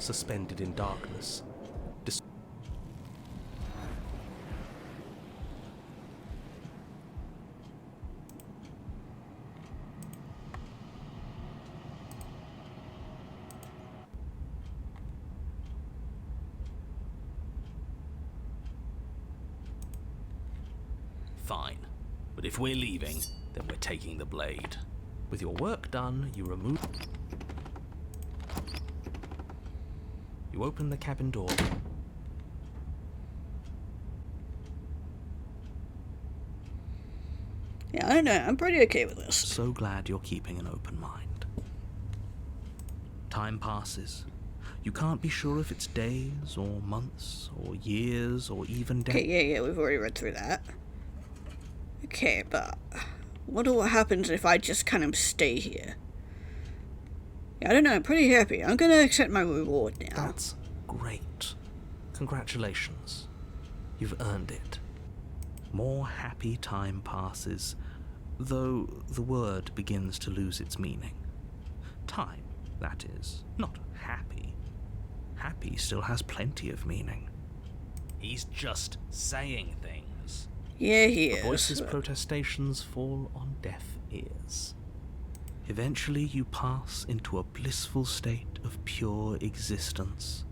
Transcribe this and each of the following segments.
suspended in darkness. Fine. But if we're leaving, then we're taking the blade. With your work done, you open the cabin door. Yeah, I don't know. I'm pretty okay with this. So glad you're keeping an open mind. Time passes. You can't be sure if it's days, or months, or years, or even Okay, yeah, we've already read through that. Okay, but what happens if I just kind of stay here? Yeah, I don't know, I'm pretty happy. I'm gonna accept my reward now. That's great. Congratulations. You've earned it. More happy time passes, though the word begins to lose its meaning. Time, that is, not happy. Happy still has plenty of meaning. He's just saying things. Yeah, he The is. voice's protestations fall on deaf ears. Eventually you pass into a blissful state of pure existence.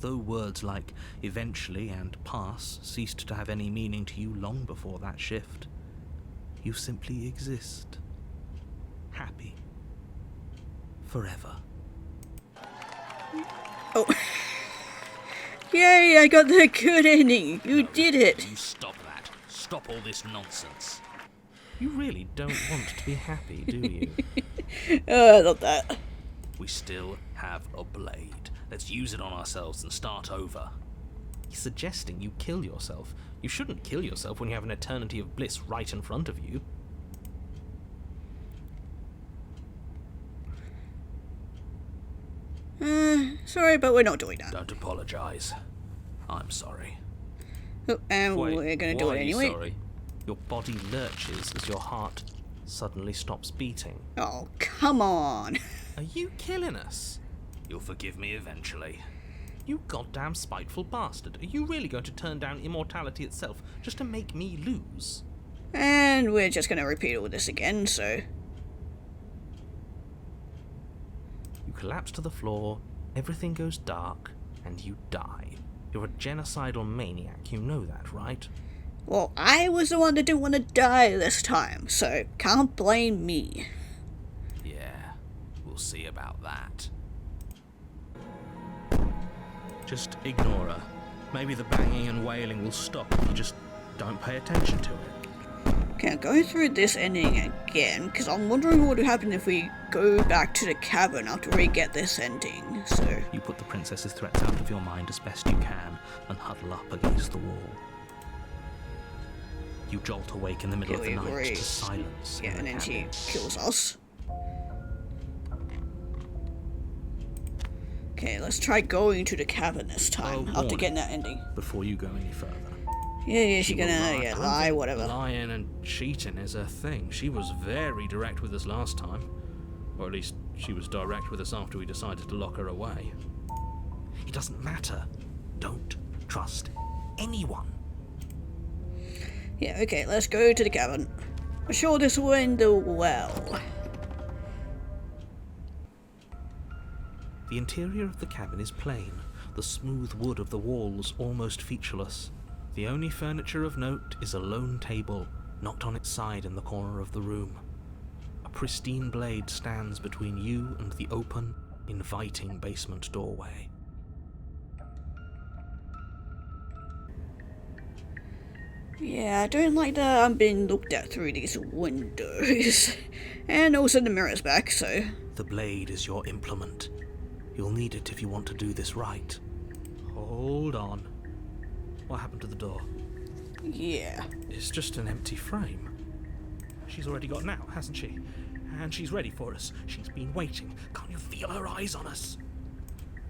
Though words like eventually and pass ceased to have any meaning to you long before that shift, you simply exist. Happy. Forever. Oh. Yay, I got the good ending. You did it. You stop that. Stop all this nonsense. You really don't want to be happy, do you? Oh, I love that. We still have a blade. Let's use it on ourselves and start over. He's suggesting you kill yourself. You shouldn't kill yourself when you have an eternity of bliss right in front of you. Sorry, but we're not doing that. Don't apologize. I'm sorry. Oh, and Wait, we're gonna do why it are you anyway. sorry? Your body lurches as your heart suddenly stops beating. Oh, come on. Are you killing us? You'll forgive me eventually. You goddamn spiteful bastard. Are you really going to turn down immortality itself just to make me lose? And we're just gonna repeat all this again, so... You collapse to the floor, everything goes dark, and you die. You're a genocidal maniac, you know that, right? Well, I was the one that didn't want to die this time, so can't blame me. Yeah, we'll see about that. Just ignore her. Maybe the banging and wailing will stop if you just don't pay attention to it. Okay, I'm going through this ending again, because I'm wondering what would happen if we go back to the cavern after we get this ending, so... You put the princess's threats out of your mind as best you can and huddle up against the wall. You jolt awake in the middle of the night to silence. Yeah, and then she kills us. Okay, let's try going to the cavern this time, after getting that ending. Before you go any further. Yeah, she's gonna I don't lie, think whatever. Lying and cheating is her thing. She was very direct with us last time. Or at least, she was direct with us after we decided to lock her away. It doesn't matter. Don't trust anyone. Yeah, okay, let's go to the cavern. I'm sure this will end well. The interior of the cabin is plain, the smooth wood of the walls almost featureless. The only furniture of note is a lone table, knocked on its side in the corner of the room. A pristine blade stands between you and the open, inviting basement doorway. Yeah, I don't like that I'm being looked at through these windows. And also the mirror's back, so... The blade is your implement. You'll need it if you want to do this right. Hold on. What happened to the door? Yeah. It's just an empty frame. She's already gotten out, hasn't she? And she's ready for us. She's been waiting. Can't you feel her eyes on us?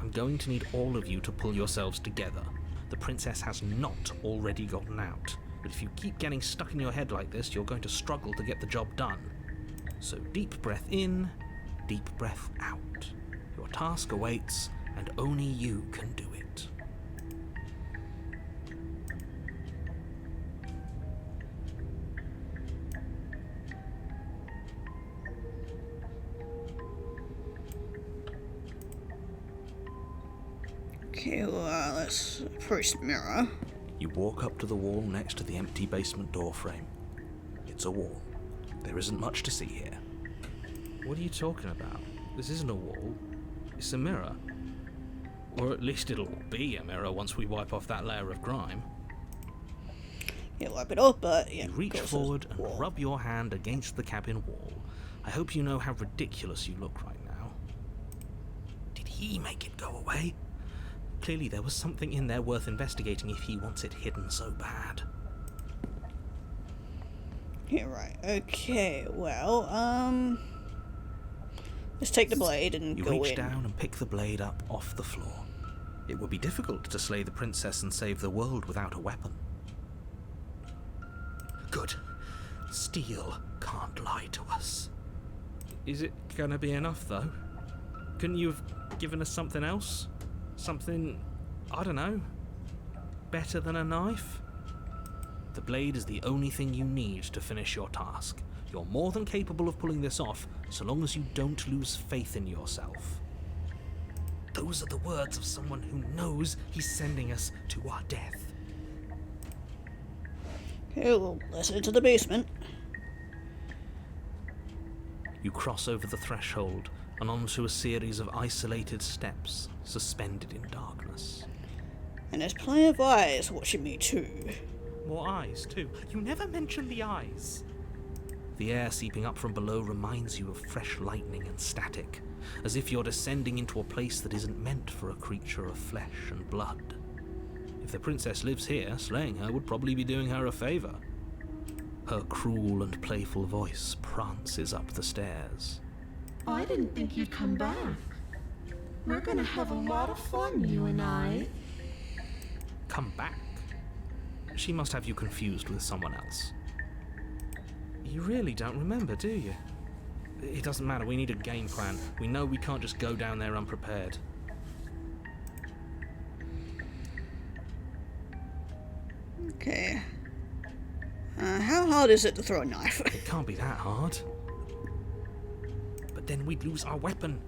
I'm going to need all of you to pull yourselves together. The princess has not already gotten out. But if you keep getting stuck in your head like this, you're going to struggle to get the job done. So deep breath in, deep breath out. Your task awaits, and only you can do it. Okay, well, let's approach the mirror. You walk up to the wall next to the empty basement door frame. It's a wall. There isn't much to see here. What are you talking about? This isn't a wall. It's a mirror. Or at least it'll be a mirror once we wipe off that layer of grime. Yeah, wipe it off, but yeah. You reach of course, forward there's and a wall. rub your hand against the cabin wall. I hope you know how ridiculous you look right now. Did he make it go away? Clearly there was something in there worth investigating if he wants it hidden so bad. Yeah, right. Okay, well, let's take the blade and You go reach in. down and pick the blade up off the floor. It would be difficult to slay the princess and save the world without a weapon. Good. Steel can't lie to us. Is it gonna be enough, though? Couldn't you have given us something else? Something, I don't know, better than a knife? The blade is the only thing you need to finish your task. You're more than capable of pulling this off, so long as you don't lose faith in yourself. Those are the words of someone who knows he's sending us to our death. Okay, well, let's enter the basement. You cross over the threshold and onto a series of isolated steps suspended in darkness. And there's plenty of eyes watching me too. More eyes, too. You never mention the eyes. The air seeping up from below reminds you of fresh lightning and static, as if you're descending into a place that isn't meant for a creature of flesh and blood. If the princess lives here, slaying her would probably be doing her a favor. Her cruel and playful voice prances up the stairs. I didn't think you'd come back. We're gonna have a lot of fun, you and I. Come back? She must have you confused with someone else. You really don't remember, do you? It doesn't matter, we need a game plan. We know we can't just go down there unprepared. Okay. How hard is it to throw a knife? It can't be that hard. But then we'd lose our weapon.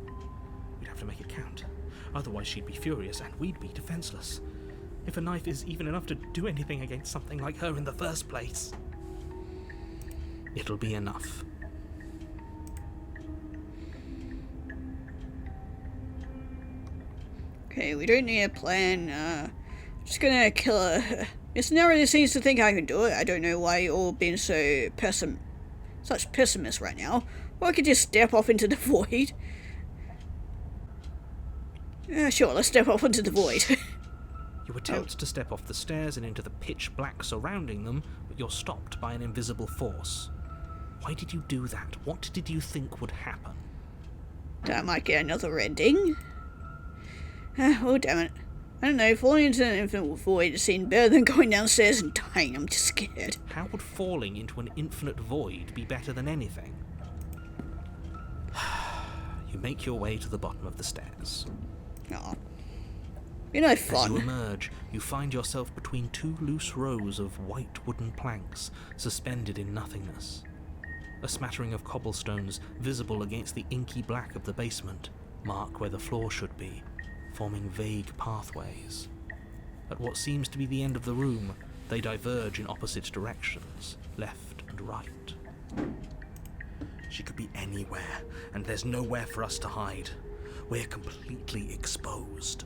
We'd have to make it count. Otherwise she'd be furious and we'd be defenseless. If a knife is even enough to do anything against something like her in the first place. It'll be enough. Okay, we don't need a plan. Just gonna kill her. This narrator seems to think I can do it. I don't know why you're all being so such pessimists right now. Or I could just step off into the void. Sure, let's step off into the void. You attempt to step off the stairs and into the pitch black surrounding them, but you're stopped by an invisible force. Why did you do that? What did you think would happen? That might get another ending. Oh, damn it. I don't know, falling into an infinite void seemed better than going downstairs and dying. I'm just scared. How would falling into an infinite void be better than anything? You make your way to the bottom of the stairs. Aw. You know, As you fun. emerge, you find yourself between two loose rows of white wooden planks suspended in nothingness. A smattering of cobblestones visible against the inky black of the basement mark where the floor should be, forming vague pathways. At what seems to be the end of the room, they diverge in opposite directions, left and right. She could be anywhere, and there's nowhere for us to hide. We're completely exposed.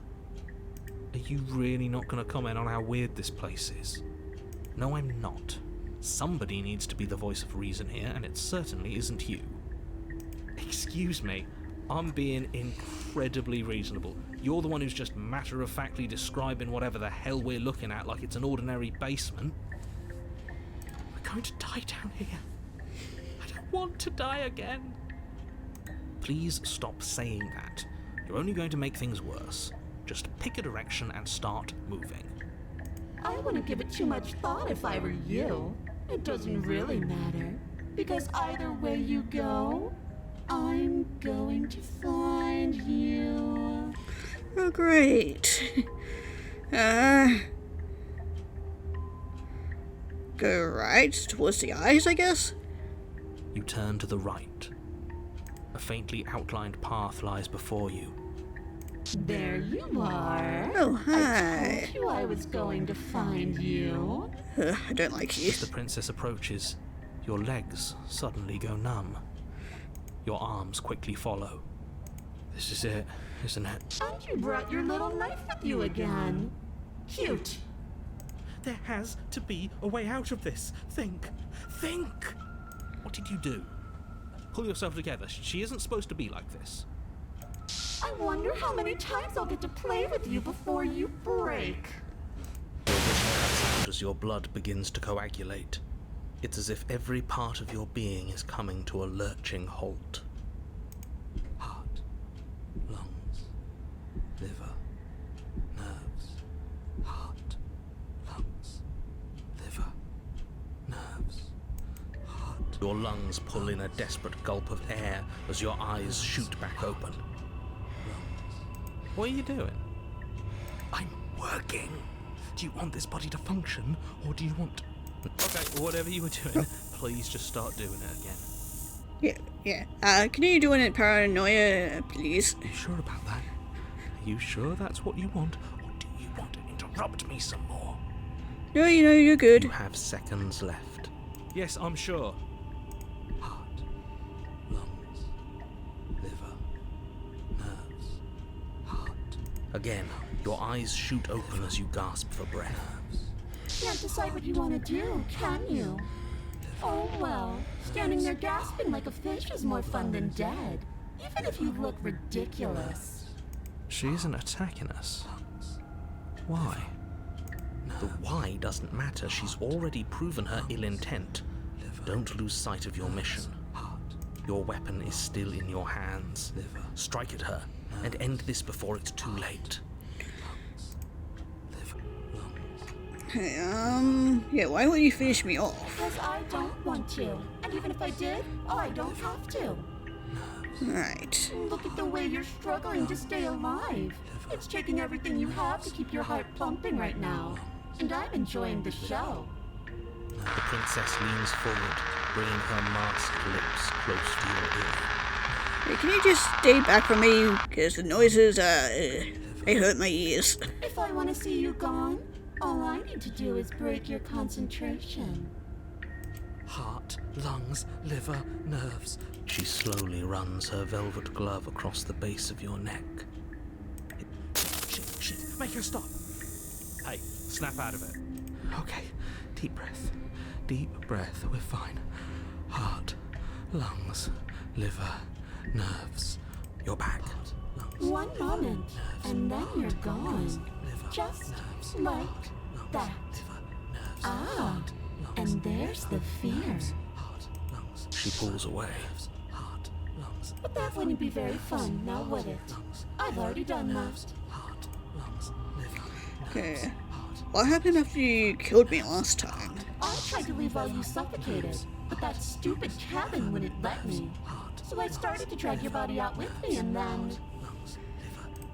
Are you really not going to comment on how weird this place is? No, I'm not. Somebody needs to be the voice of reason here, and it certainly isn't you. Excuse me, I'm being incredibly reasonable. You're the one who's just matter-of-factly describing whatever the hell we're looking at like it's an ordinary basement. We're going to die down here. I don't want to die again. Please stop saying that. You're only going to make things worse. Just pick a direction and start moving. I wouldn't give it too much thought if I were you. It doesn't really matter. Because either way you go, I'm going to find you. Oh, great. Go right towards the eyes, I guess? You turn to the right. A faintly outlined path lies before you. There you are. Oh, I hi. told you I was going to find you. I don't like you. As the princess approaches, your legs suddenly go numb. Your arms quickly follow. This is it, isn't it? And you brought your little knife with you again. Cute. There has to be a way out of this. Think. What did you do? Pull yourself together. She isn't supposed to be like this. I wonder how many times I'll get to play with you before you break. Your vision cuts out as your blood begins to coagulate. It's as if every part of your being is coming to a lurching halt. Heart, lungs, liver, nerves. Heart, lungs, liver, nerves. Heart. Your lungs pull in a desperate gulp of air as your eyes shoot back open. What are you doing? I'm working. Do you want this body to function, or do you want... Okay, whatever you were doing, please just start doing it again. Yeah. Can you do it in paranoia, please? Are you sure about that? Are you sure that's what you want, or do you want to interrupt me some more? No, you're good. You have seconds left. Yes, I'm sure. Heart, lungs, liver, nerves, heart. Again, your eyes shoot open as you gasp for breath. Can't decide what you want to do, can you? Oh well, standing there gasping like a fish is more fun than dead. Even if you look ridiculous. She isn't attacking us. Why? The why doesn't matter. She's already proven her ill intent. Don't lose sight of your mission. Your weapon is still in your hands. Strike at her and end this before it's too late. Yeah, why won't you finish me off? Because I don't want to. And even if I did, I don't have to. Right. Look at the way you're struggling to stay alive. It's taking everything you have to keep your heart pumping right now. And I'm enjoying the show. The princess leans forward, bringing her masked lips close to your ear. Hey, can you just stay back from me? Because the noises, they hurt my ears. If I want to see you gone, all I need to do is break your concentration. Heart, lungs, liver, nerves. She slowly runs her velvet glove across the base of your neck. Shit, make her stop. Hey, snap out of it. Okay, deep breath. Deep breath, we're fine. Heart, lungs, liver, nerves. You're back. Lungs, One moment, and then you're gone. liver, Just nerves, like that. liver, nerves, Ah, and there's the fear. heart, lungs. She pulls away. Heart, lungs, But that wouldn't be very fun, now would it? I've already done that. heart, lungs, liver, Okay. What happened after you killed me last time? I tried to leave while you suffocated, but that stupid cabin wouldn't let me. So I started to drag your body out with me, and then...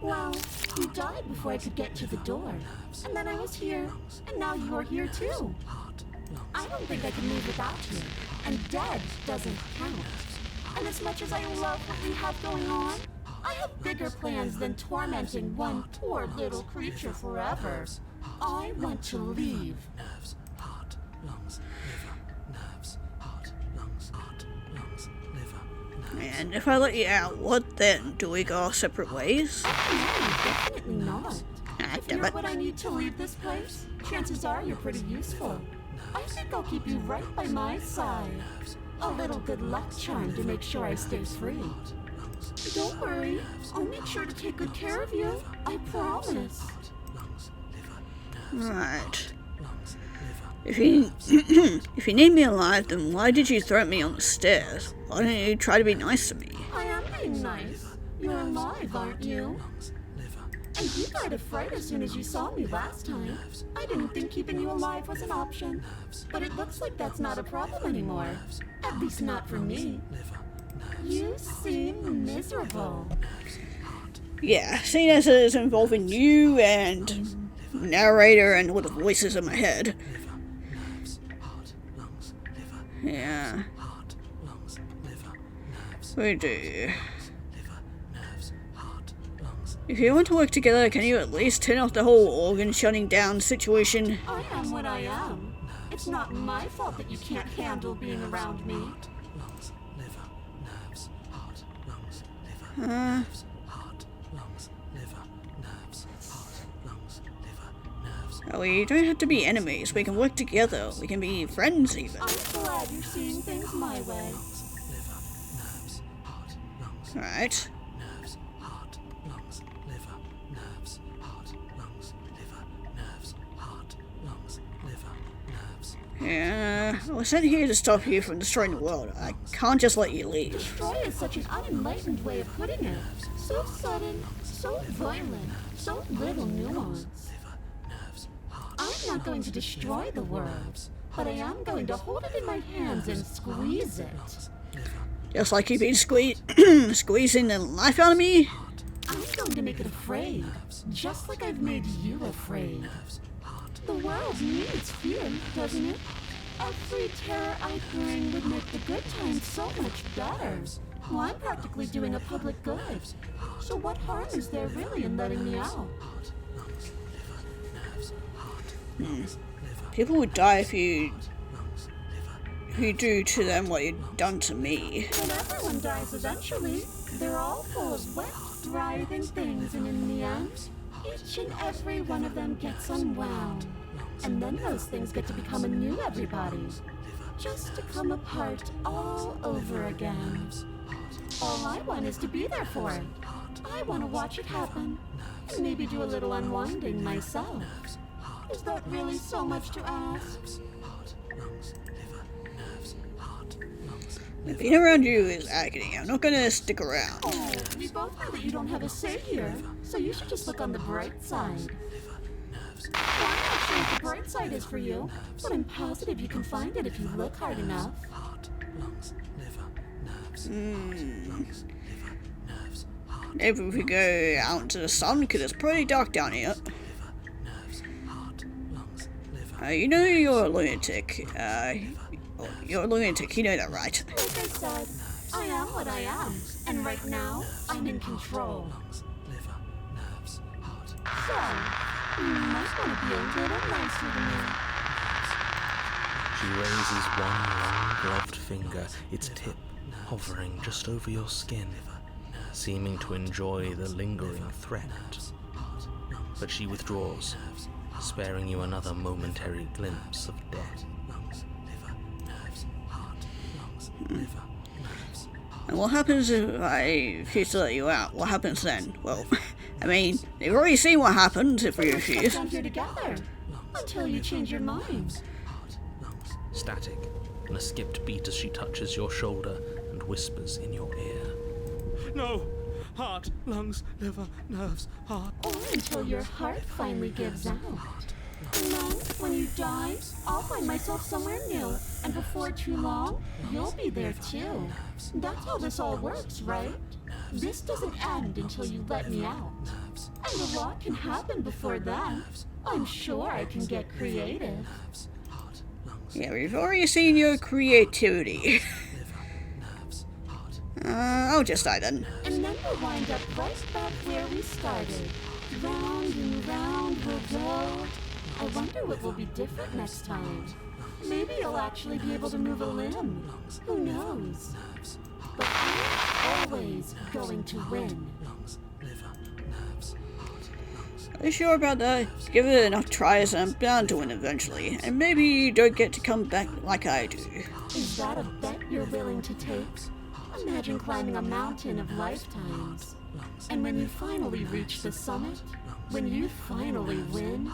Well, you died before I could get to the door. And then I was here, and now you're here too. I don't think I can move without you, and dead doesn't count. And as much as I love what we have going on, I have bigger plans than tormenting one poor little creature forever. I want to leave. nerves, heart, lungs, liver, nerves, heart, lungs, liver, nerves. And if I let you out, what then? Do we go our separate ways? No, definitely not. Ah, If damn you're it. what I need to leave this place, chances are you're pretty useful. I think I'll keep you right by my side. A little good luck charm to make sure I stay free. Don't worry, I'll make sure to take good care of you. I promise. Right. If you if you need me alive, then why did you throw me on the stairs? Why didn't you try to be nice to me? I am being nice. You're alive, aren't you? And you got a fright as soon as you saw me last time. I didn't think keeping you alive was an option. But it looks like that's not a problem anymore. At least not for me. You seem miserable. Yeah, seeing as it is involving you and narrator and all the voices in my head. Yeah. We do. If you want to work together, can you at least turn off the whole organ shutting down situation? I am what I am. It's not my fault that you can't handle being around me. Oh, we don't have to be enemies. We can work together. We can be friends even. I'm glad you're seeing things my way. Alright. Yeah, I was sent here to stop you from destroying the world. I can't just let you leave. Destroy is such an unenlightened way of putting it. So sudden, so violent, so little nuance. I'm not going to destroy the world, but I am going to hold it in my hands and squeeze it. Just like you've been squeezing the life out of me? I'm going to make it afraid, just like I've made you afraid. The world needs fear, doesn't it? Every terror I bring would make the good times so much better. Well, I'm practically doing a public good. So what harm is there really in letting me out? People would die if you do to them what you've done to me. But everyone dies eventually. They're all full of wet, writhing things, and in the end, each and every one of them gets unwound. And then those things get to become a new everybody. Just to come apart all over again. All I want is to be there for it. I want to watch it happen. And maybe do a little unwinding myself. Is that really so much to ask? Being around you is agony. I'm not gonna stick around. Oh, we both know that you don't have a say here, so you should just look on the bright side. Well, I'm not sure what the bright side is for you, but I'm positive you can find it if you look hard enough. Maybe we could go out into the sun, because it's pretty dark down here. You know you're a lunatic. You're a lunatic, you know that, right? Like I said, I am what I am, and right now, I'm in control. So, you might want to be a little nicer to me. She raises one long gloved finger, its tip hovering just over your skin, seeming to enjoy the lingering threat. But she withdraws, sparing you another momentary glimpse of death. And what happens if I refuse to let you out? What happens then? Well, I mean, they've already seen what happens if we Let's get refuse. down here together, until you change your mind. Static, and a skipped beat as she touches your shoulder and whispers in your ear. No! Heart, lungs, liver, nerves, heart. Or until your heart finally gives out. And then, when you die, I'll find myself somewhere new. And before too long, you'll be there too. That's how this all works, right? This doesn't end until you let me out. And a lot can happen before then. I'm sure I can get creative. Yeah, we've already seen your creativity. I'll just die then. And then we'll wind up right back where we started. Round and round we'll go. I wonder what will be different next time. Maybe you'll actually be able to move a limb. Who knows? But I'm always going to win. Are you sure about that? Give it enough tries and I'm bound to win eventually. And maybe you don't get to come back like I do. Is that a bet you're willing to take? Imagine climbing a mountain of lifetimes. And when you finally reach the summit, when you finally win,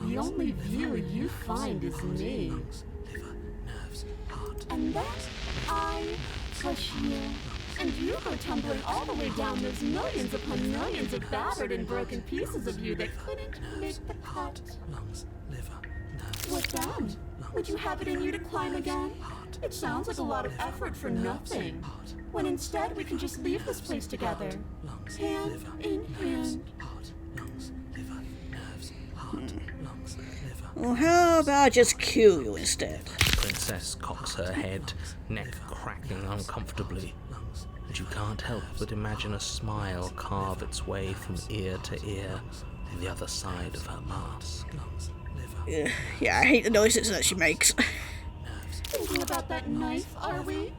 the only view you find is me. And then I push you, and you go tumbling all the way down those millions upon millions of battered and broken pieces of you that couldn't make the cut. What then? Would you have it in you to climb again? It sounds like a lot of effort for nothing. When instead we can just leave this place together. hand in hand. Well, how about I just kill you instead? Princess cocks her head, neck cracking uncomfortably, and you can't help but imagine a smile carve its way from ear to ear on the other side of her mask. Yeah, I hate the noises that she makes. Thinking about that knife, are we?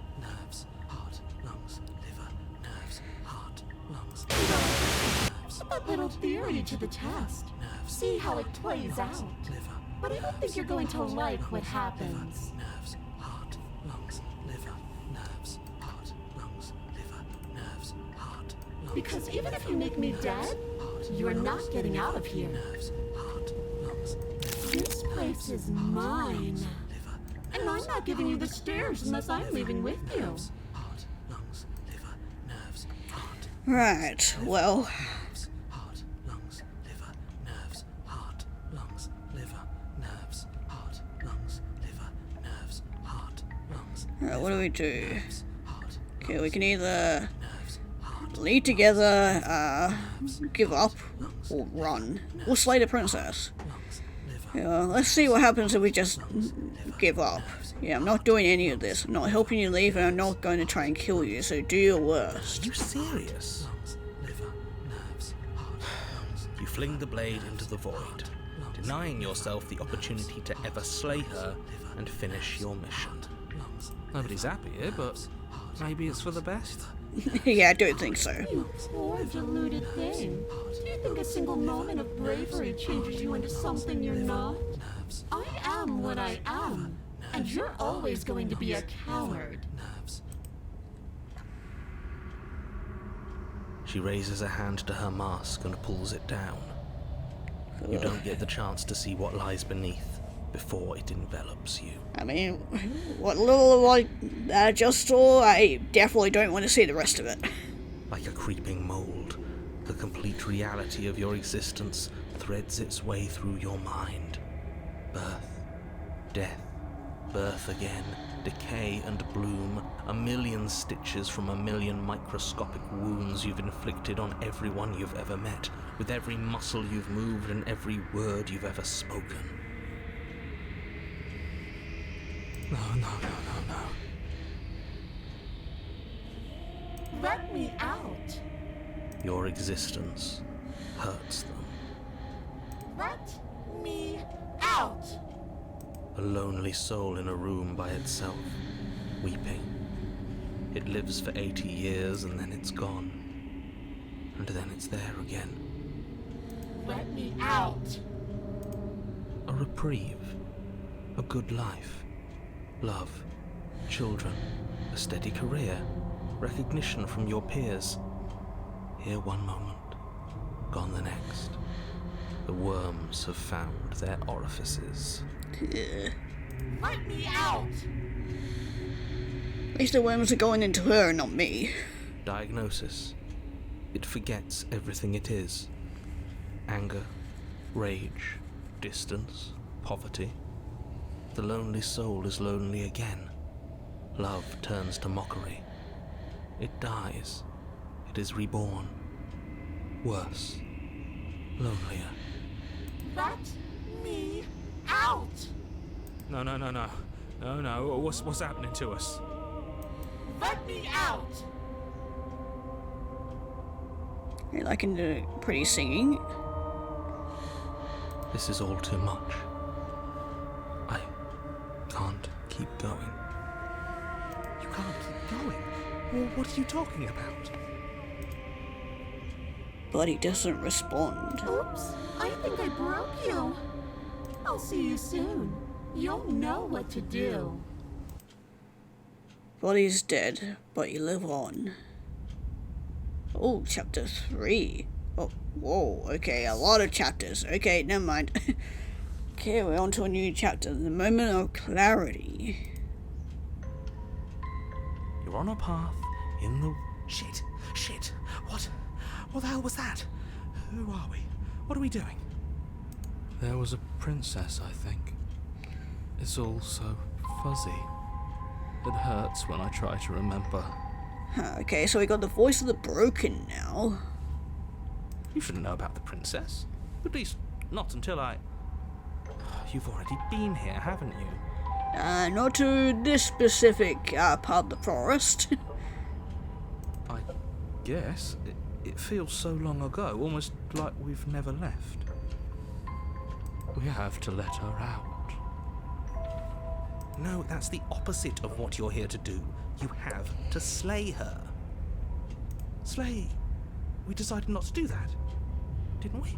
Put that little theory to the test. See how it plays out. But I don't think you're going to like what happens. Because even if you make me dead, you're not getting out of here. This place is mine. And I'm not giving you the stairs unless I'm leaving with you. Right, well, what do we do? Okay, we can either lead together, give up, or run. We'll slay the princess. Yeah, let's see what happens if we just give up. Yeah, I'm not doing any of this. I'm not helping you leave, and I'm not going to try and kill you, so do your worst. Are you serious? You fling the blade into the void, denying yourself the opportunity to ever slay her and finish your mission. Nobody's happy here, but maybe it's for the best. Yeah, I don't think so. You poor deluded thing. Do you think a single moment of bravery changes you into something you're not? I am what I am, and you're always going to be a coward. She raises a hand to her mask and pulls it down. You don't get the chance to see what lies beneath before it envelops you. I mean, what little I just saw, I definitely don't want to see the rest of it. Like a creeping mold, the complete reality of your existence threads its way through your mind. Birth, death, birth again, decay and bloom, a million stitches from a million microscopic wounds you've inflicted on everyone you've ever met, with every muscle you've moved and every word you've ever spoken. No. Let me out. Your existence hurts them. Let me out. A lonely soul in a room by itself, weeping. It lives for 80 years and then it's gone. And then it's there again. Let me out. A reprieve. A good life. Love. Children. A steady career. Recognition from your peers. Here one moment. Gone the next. The worms have found their orifices. Let me out. At least the worms are going into her, not me. Diagnosis. It forgets everything it is. Anger, rage, distance, poverty. The lonely soul is lonely again. Love turns to mockery. It dies. It is reborn. Worse. Lonelier. Let me out. No. What's happening to us? Let me out. You're liking the pretty singing. This is all too much. I can't keep going. You can't keep going? Well, what are you talking about? But he doesn't respond. Oops, I think I broke you. I'll see you soon. You'll know what to do. Body's dead, but you live on. Oh, chapter 3. Oh, whoa, okay, a lot of chapters. Okay, never mind. Okay, we're on to a new chapter. The moment of clarity. You're on a path in the... Shit! What the hell was that? Who are we? What are we doing? There was a princess, I think. It's all so fuzzy. It hurts when I try to remember. Okay, so we got the voice of the broken now. You shouldn't know about the princess. At least, not until I... You've already been here, haven't you? Not to this specific part of the forest. I guess. It feels so long ago, almost like we've never left. We have to let her out. No, that's the opposite of what you're here to do. You have to slay her. Slay? We decided not to do that, didn't we?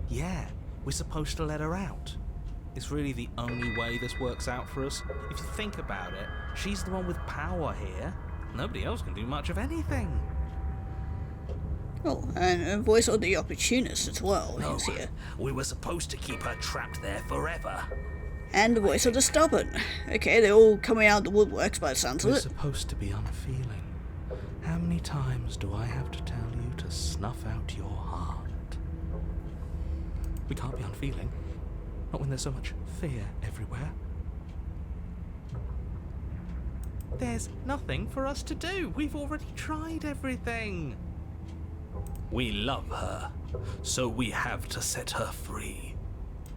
Yeah, we're supposed to let her out. It's really the only way this works out for us. If you think about it, she's the one with power here. Nobody else can do much of anything. Oh, and a voice of the opportunist as well. No, He's here. we were supposed to keep her trapped there forever. And the voice of the stubborn. Okay, they're all coming out of the woodworks by the sounds of We're it. supposed to be unfeeling. How many times do I have to tell you to snuff out your heart? We can't be unfeeling. Not when there's so much fear everywhere. There's nothing for us to do. We've already tried everything. We love her, so we have to set her free.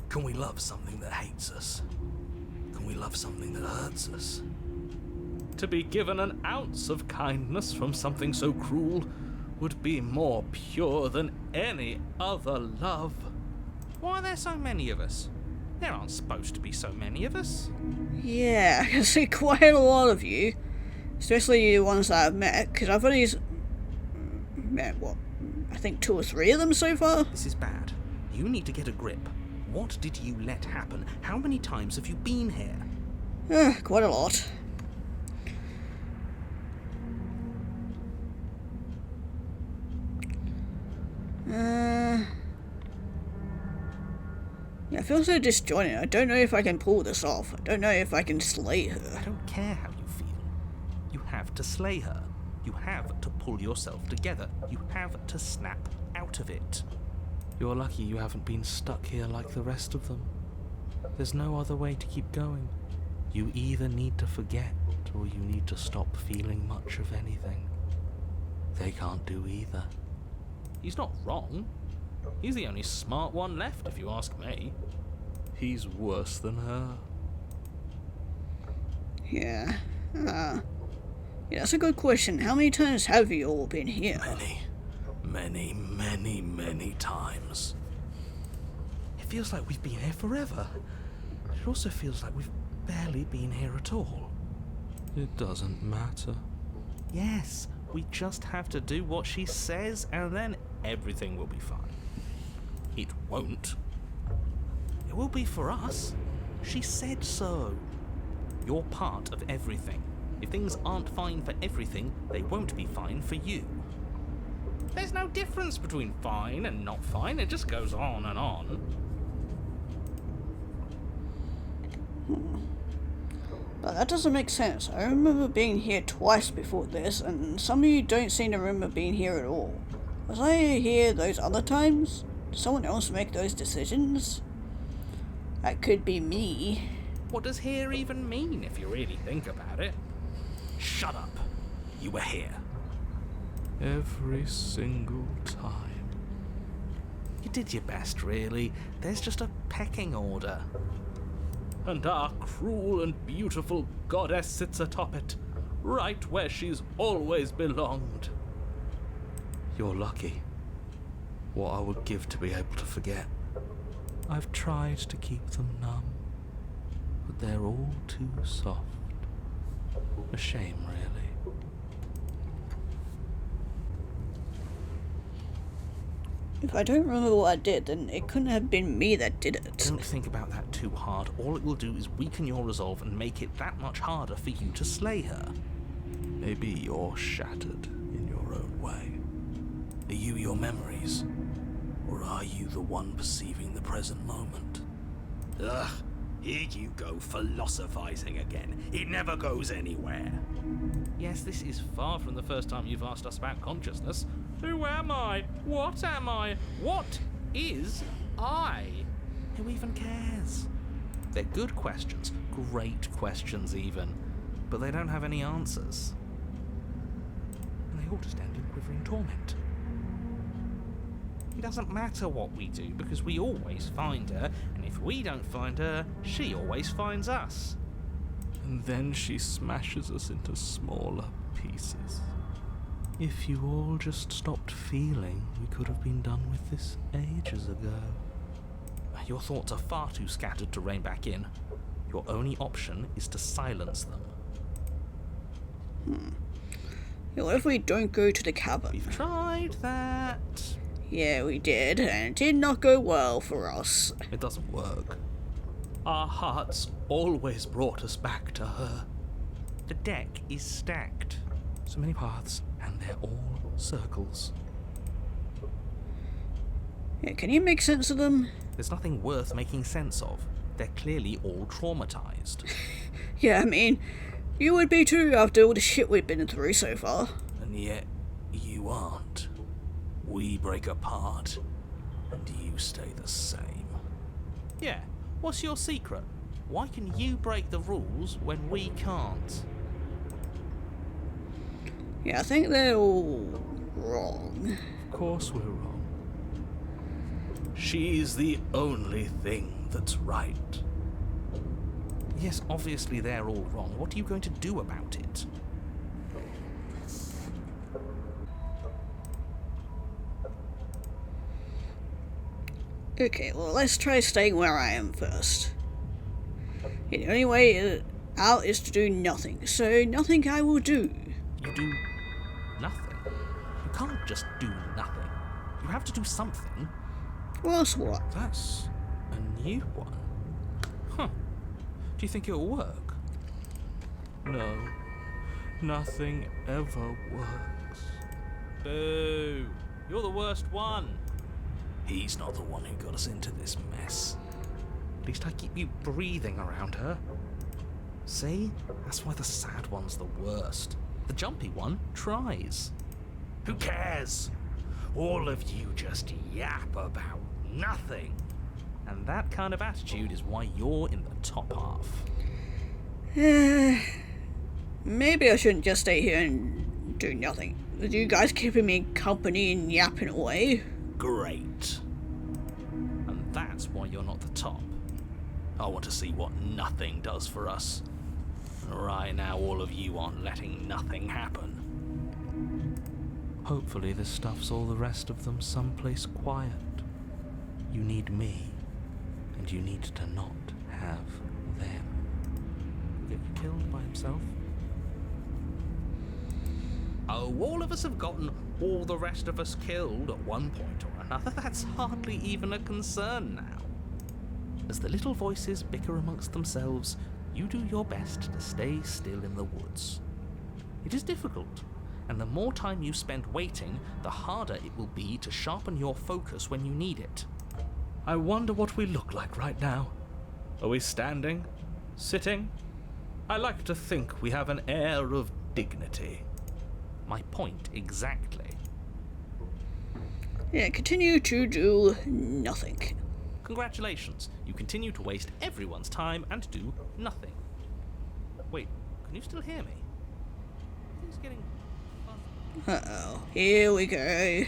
Can we love something that hates us? Can we love something that hurts us? To be given an ounce of kindness from something so cruel would be more pure than any other love. Why are there so many of us? There aren't supposed to be so many of us. Yeah, I can see quite a lot of you. Especially the ones that I've met, because I've only met, what, I think 2 or 3 of them so far? This is bad. You need to get a grip. What did you let happen? How many times have you been here? Quite a lot. Yeah, I feel so disjointed. I don't know if I can pull this off. I don't know if I can slay I her. don't care how you feel. You have to slay her. You have to pull yourself together. You have to snap out of it. You're lucky you haven't been stuck here like the rest of them. There's no other way to keep going. You either need to forget, or you need to stop feeling much of anything. They can't do either. He's not wrong. He's the only smart one left, if you ask me. He's worse than her. Yeah. Yeah, that's a good question. How many times have you all been here? Many times. It feels like we've been here forever. It also feels like we've barely been here at all. It doesn't matter. Yes, we just have to do what she says, and then everything will be fine. It won't. It will be for us. She said so. You're part of everything. If things aren't fine for everything, they won't be fine for you. There's no difference between fine and not fine. It just goes on and on. But that doesn't make sense. I remember being here twice before this, and some of you don't seem to remember being here at all. Was I here those other times? Did someone else make those decisions? That could be me. What does here even mean, if you really think about it? Shut up. You were here. Every single time. You did your best, really. There's just a pecking order. And our cruel and beautiful goddess sits atop it, right where she's always belonged. You're lucky. What I would give to be able to forget. I've tried to keep them numb, but they're all too soft. A shame, really. If I don't remember what I did, then it couldn't have been me that did it. Don't think about that too hard. All it will do is weaken your resolve and make it that much harder for you to slay her. Maybe you're shattered in your own way. Are you your memories? Or are you the one perceiving the present moment? Ugh, here you go philosophizing again. It never goes anywhere. Yes, this is far from the first time you've asked us about consciousness. Who am I? What am I? What is I? Who even cares? They're good questions, great questions even, but they don't have any answers. And they all just end in quivering torment. It doesn't matter what we do because we always find her, and if we don't find her, she always finds us. And then she smashes us into smaller pieces. If you all just stopped feeling, we could have been done with this ages ago. Your thoughts are far too scattered to rein back in. Your only option is to silence them. Yeah, what if we don't go to the cavern? We've tried that. Yeah, we did, and it did not go well for us. It doesn't work. Our hearts always brought us back to her. The deck is stacked. So many paths, and they're all circles. Yeah, can you make sense of them? There's nothing worth making sense of. They're clearly all traumatized. Yeah, I mean, you would be too after all the shit we've been through so far. And yet, you aren't. We break apart, and you stay the same. Yeah, what's your secret? Why can you break the rules when we can't? Yeah, I think they're all wrong. Of course we're wrong. She's the only thing that's right. Yes, obviously they're all wrong. What are you going to do about it? Okay, well, let's try staying where I am first. Yeah, the only way out is to do nothing, so nothing I will do. You do nothing. You can't just do nothing. You have to do something. Well, else what? That's a new one. Huh. Do you think it'll work? No, nothing ever works. Boo! You're the worst one. He's not the one who got us into this mess. At least I keep you breathing around her. See? That's why the sad one's the worst. The jumpy one tries. Who cares? All of you just yap about nothing. And that kind of attitude is why you're in the top half. Maybe I shouldn't just stay here and do nothing. With you guys keeping me company and yapping away. Great. And that's why you're not the top. I want to see what nothing does for us. Right now, all of you aren't letting nothing happen. Hopefully this stuffs all the rest of them someplace quiet. You need me, and you need to not have them. Get killed by himself? Oh, all of us have gotten all the rest of us killed at one point or another. That's hardly even a concern now. As the little voices bicker amongst themselves, you do your best to stay still in the woods. It is difficult, and the more time you spend waiting, the harder it will be to sharpen your focus when you need it. I wonder what we look like right now. Are we standing? Sitting? I like to think we have an air of dignity. My point exactly. Yeah, continue to do nothing. Congratulations, you continue to waste everyone's time and do nothing. Wait, can you still hear me? I think it's getting fuzzy. Uh-oh, here we go.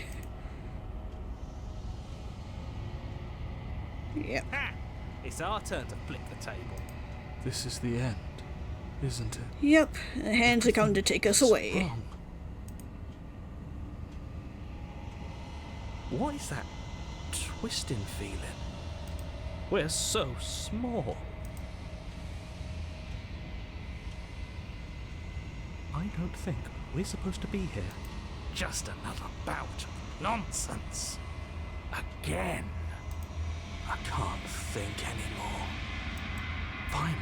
Yep. Ha! It's our turn to flip the table. This is the end, isn't it? Yep, the hands are coming to take us away. Wrong. What is that twisting feeling? We're so small. I don't think we're supposed to be here. Just another bout of nonsense. Again. I can't think anymore. Finally,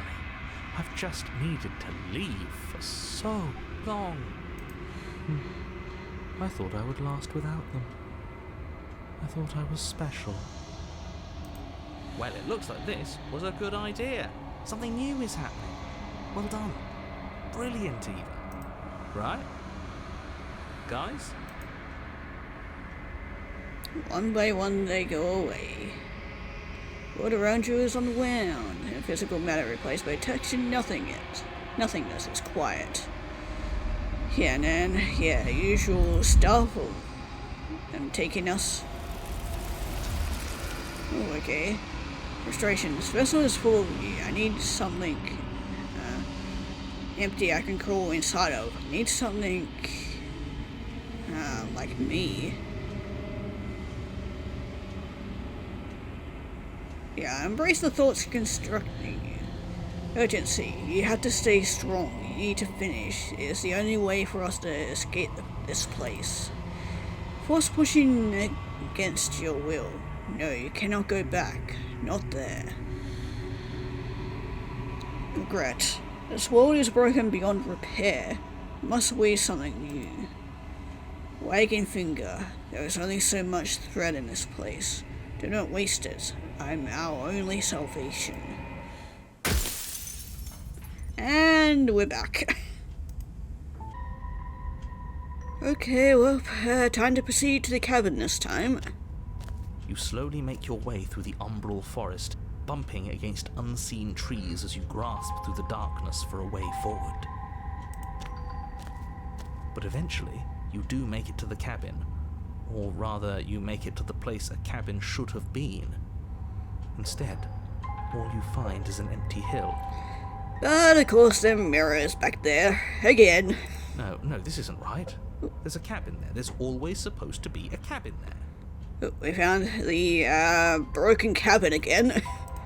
I've just needed to leave for so long. I thought I would last without them. I thought I was special. Well, it looks like this was a good idea. Something new is happening. Well done. Brilliant even. Right? Guys? One by one they go away. What around you is unwound, and physical matter replaced by touch and nothingness. Nothingness is quiet. Yeah, Nan. Yeah, usual stuff of them taking us. Oh, okay. Frustration. This vessel is full of you. I need something empty I can crawl inside of. I need something like me. Yeah, embrace the thoughts constructing you. Urgency. You have to stay strong. You need to finish. It's the only way for us to escape this place. Force pushing against your will. No, you cannot go back. Not there. Regret. This world is broken beyond repair. Must weave something new. Wagging finger. There is only so much thread in this place. Do not waste it. I'm our only salvation. And we're back. Okay, well, time to proceed to the cabin this time. You slowly make your way through the umbral forest, bumping against unseen trees as you grasp through the darkness for a way forward. But eventually, you do make it to the cabin. Or rather, you make it to the place a cabin should have been. Instead, all you find is an empty hill. But of course, there are mirrors back there. Again. No, this isn't right. There's a cabin there. There's always supposed to be a cabin there. We found the broken cabin again.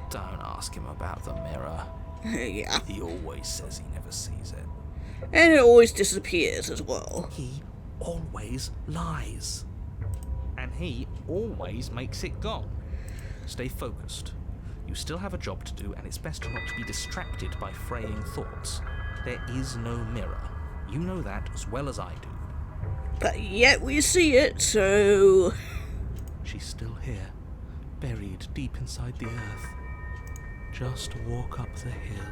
Don't ask him about the mirror. Yeah. He always says he never sees it. And it always disappears as well. He always lies. And he always makes it gone. Stay focused. You still have a job to do, and it's best not to be distracted by fraying thoughts. There is no mirror. You know that as well as I do. But yet we see it, so... She's still here, buried deep inside the earth. Just walk up the hill.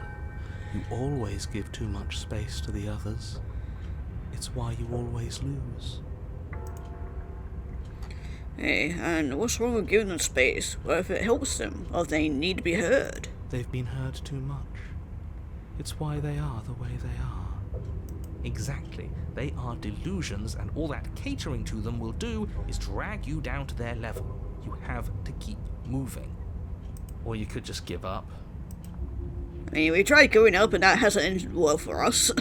You always give too much space to the others. It's why you always lose. Hey, and what's wrong with giving them space? What if it helps them? Or if they need to be heard? They've been heard too much. It's why they are the way they are. Exactly. They are delusions, and all that catering to them will do is drag you down to their level. You have to keep moving. Or you could just give up. I mean, we tried going up and that hasn't ended well for us.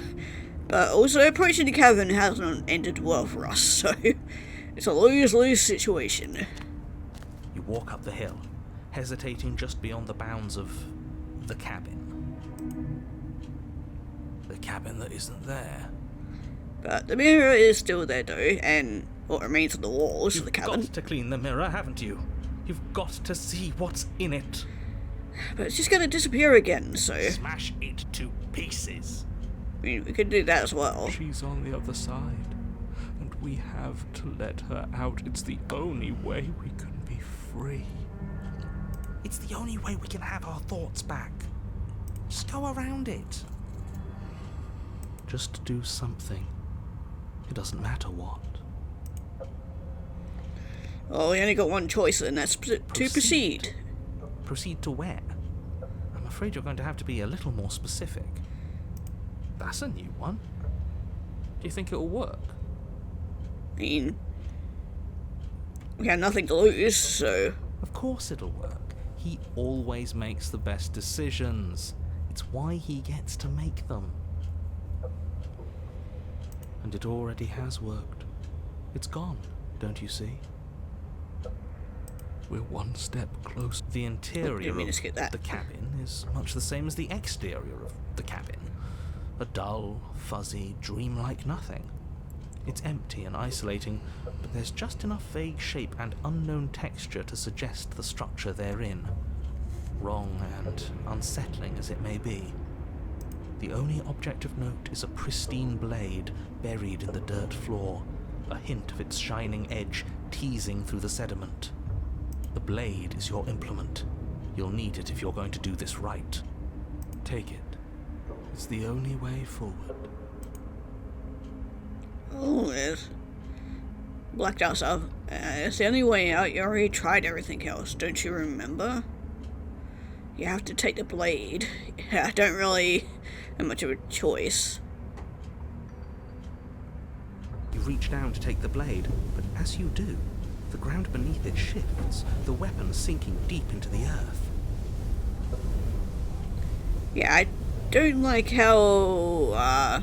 But also approaching the cabin hasn't ended well for us, so... It's a lose-lose situation. You walk up the hill, hesitating just beyond the bounds of the cabin. The cabin that isn't there. But the mirror is still there though, and what remains of the walls of the You've cabin. got to clean the mirror, haven't you? You've got to see what's in it. But it's just gonna disappear again, so... Smash it to pieces. I mean, we could do that as well. She's on the other side, and we have to let her out. It's the only way we can be free. It's the only way we can have our thoughts back. Just go around it. Just do something. It doesn't matter what. Well, we only got one choice, and that's to proceed. Proceed to where? I'm afraid you're going to have to be a little more specific. That's a new one. Do you think it'll work? I mean, we have nothing to lose, so... Of course it'll work. He always makes the best decisions. It's why he gets to make them. And it already has worked. It's gone, don't you see? We're one step closer. The interior didn't mean to of skip that. the cabin is much the same as the exterior of the cabin. A dull, fuzzy, dreamlike nothing. It's empty and isolating, but there's just enough vague shape and unknown texture to suggest the structure they're in. Wrong and unsettling as it may be. The only object of note is a pristine blade buried in the dirt floor, a hint of its shining edge teasing through the sediment. The blade is your implement. You'll need it if you're going to do this right. Take it. It's the only way forward. Oh, yes. Blacked out stuff. It's the only way out. You already tried everything else, don't you remember? You have to take the blade. I don't really have much of a choice. You reach down to take the blade, but as you do, The ground beneath it shifts, the weapon sinking deep into the earth. Yeah, I don't like how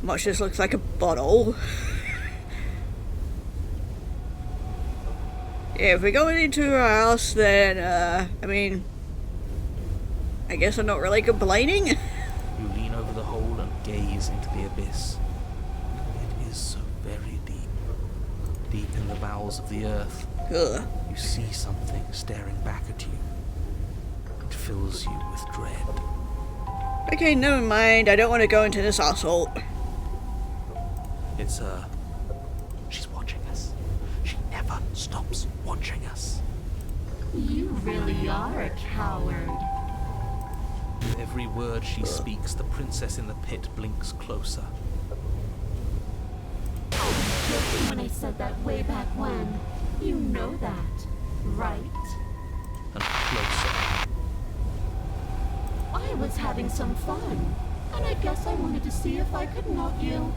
much this looks like a bottle. Yeah, if we're going into her house, then I mean, I guess I'm not really complaining. You lean over the hole and gaze into the abyss. It is so very deep. Deep in the bowels of the earth. Ugh. You see something staring back at you. It fills you with dread. Okay, never mind. I don't want to go into this assault. It's she's watching us. She never stops watching us. You really are a coward. With every word she speaks, the princess in the pit blinks closer. I was joking when I said that way back when. You know that, right? And closer. I was having some fun, and I guess I wanted to see if I could knock you.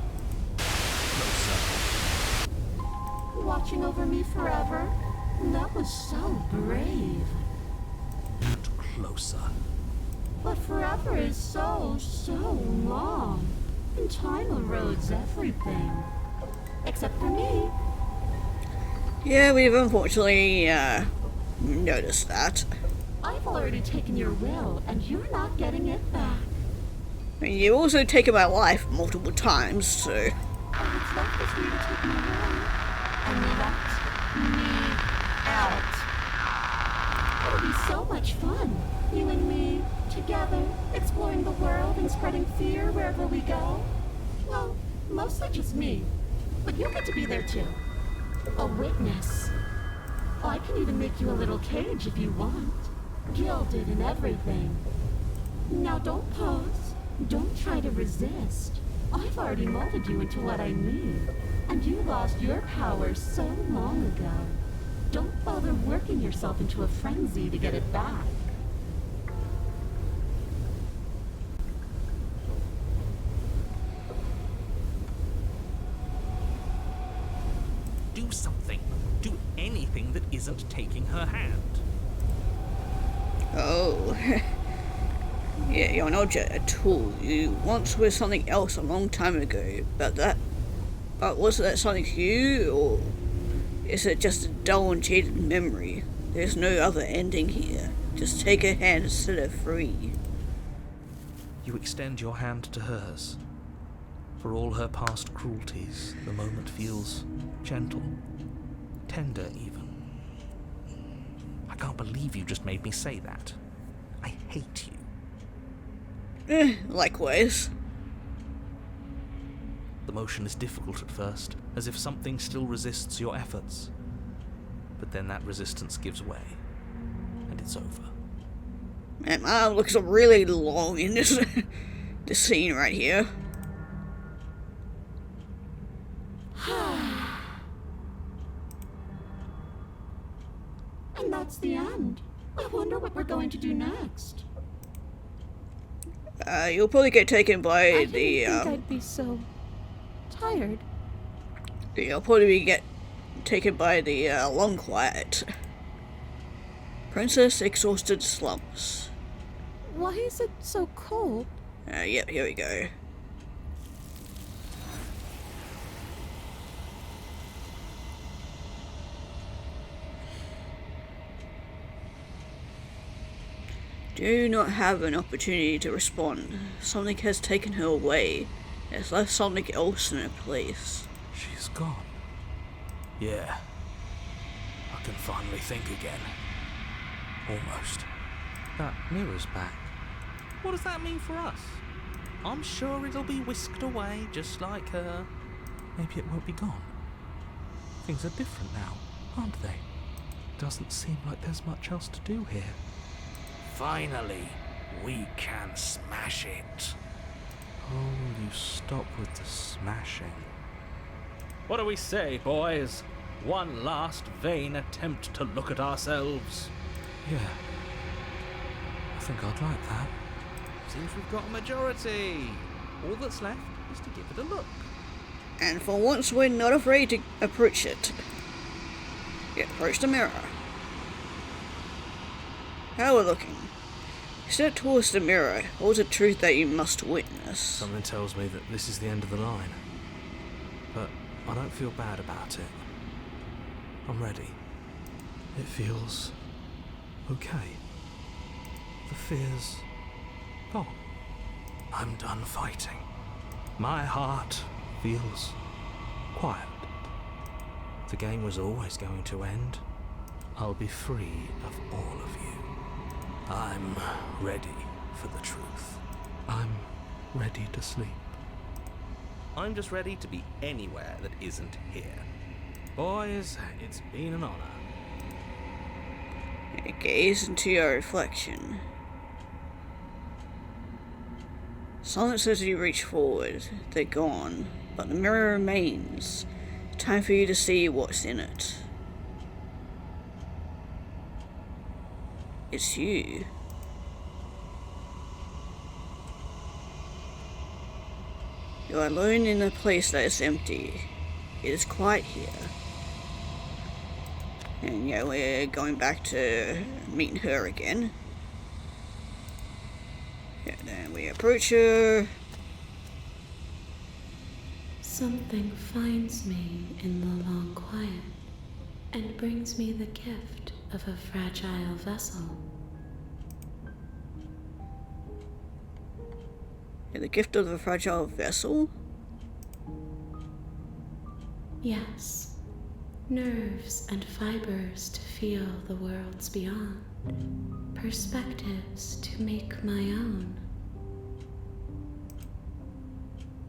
Closer. Watching over me forever? That was so brave. And closer. But forever is so long. And time erodes everything. Except for me. Yeah, we've unfortunately noticed that. I've already taken your will, and you're not getting it back. I mean, you've also taken my life multiple times, so... All that's left is for you to take me away. And let me out. It'll be so much fun. You and me, together, exploring the world and spreading fear wherever we go. Well, mostly just me. But you get to be there too. A witness. I can even make you a little cage if you want. Gilded and everything. Now don't pause. Don't try to resist. I've already molded you into what I need. And you lost your power so long ago. Don't bother working yourself into a frenzy to get it back. Do something. Do anything that isn't taking her hand. Oh. Yeah, you're an object, a tool. You once were something else a long time ago, but was that something to you, or is it just a dull and jaded memory? There's no other ending here. Just take her hand and set her free. You extend your hand to hers. For all her past cruelties, the moment feels gentle, tender even. I can't believe you just made me say that. I hate you. Likewise. The motion is difficult at first, as if something still resists your efforts. But then that resistance gives way, and it's over. Man, my arm looks really long in this this scene right here. And that's the end. I wonder what we're going to do next. You'll probably get taken by I the didn't think I'd be so tired. you'll probably get taken by the long quiet. Princess Exhausted Slumps. Why is it so cold? Yep, here we go. Do not have an opportunity to respond. Something has taken her away. Has left something else in her place. She's gone. Yeah. I can finally think again. Almost. That mirror's back. What does that mean for us? I'm sure it'll be whisked away just like her. Maybe it won't be gone. Things are different now, aren't they? Doesn't seem like there's much else to do here. Finally, we can smash it. Oh, you stop with the smashing. What do we say, boys? One last vain attempt to look at ourselves. Yeah. I think I'd like that. Seems we've got a majority. All that's left is to give it a look. And for once, we're not afraid to approach it. Yeah, approach the mirror. How are we looking? Step towards the mirror. Holds a truth that you must witness. Something tells me that this is the end of the line. But I don't feel bad about it. I'm ready. It feels okay. The fear's gone. I'm done fighting. My heart feels quiet. The game was always going to end. I'll be free of all of you. I'm ready for the truth. I'm ready to sleep. I'm just ready to be anywhere that isn't here. Boys, it's been an honor. Gaze into your reflection. Silence as you reach forward. They're gone, but the mirror remains. Time for you to see what's in it. It's you. You are alone in a place that is empty. It is quiet here. And yeah, we're going back to meeting her again. Yeah, then we approach her. Something finds me in the long quiet and brings me the gift of a fragile vessel. Yeah, the gift of a fragile vessel? Yes. Nerves and fibers to feel the worlds beyond. Perspectives to make my own.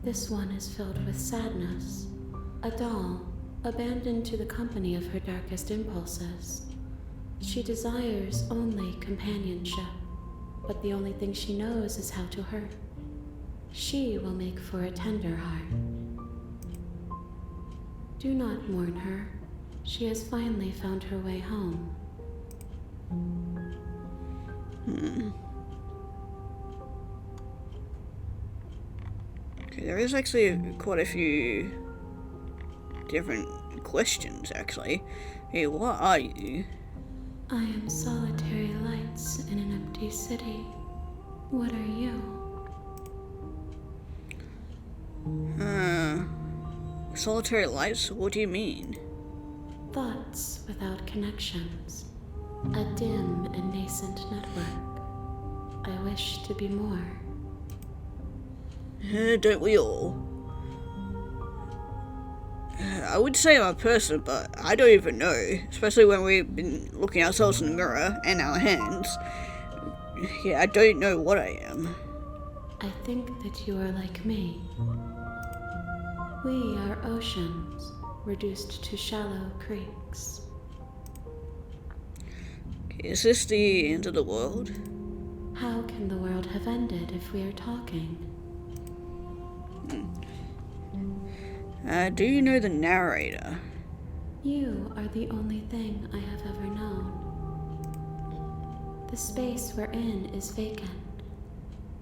This one is filled with sadness. A doll, abandoned to the company of her darkest impulses. She desires only companionship, but the only thing she knows is how to hurt. She will make for a tender heart. Do not mourn her. She has finally found her way home. Okay, there is actually quite a few different questions, actually. Hey, what are you? I am solitary lights in an empty city. What are you? Solitary lights? What do you mean? Thoughts without connections. A dim and nascent network. I wish to be more. Don't we all? I would say I'm a person, but I don't even know. Especially when we've been looking ourselves in the mirror and our hands. Yeah, I don't know what I am. I think that you are like me. We are oceans, reduced to shallow creeks. Is this the end of the world? How can the world have ended if we are talking? Do you know the narrator? You are the only thing I have ever known. The space we're in is vacant.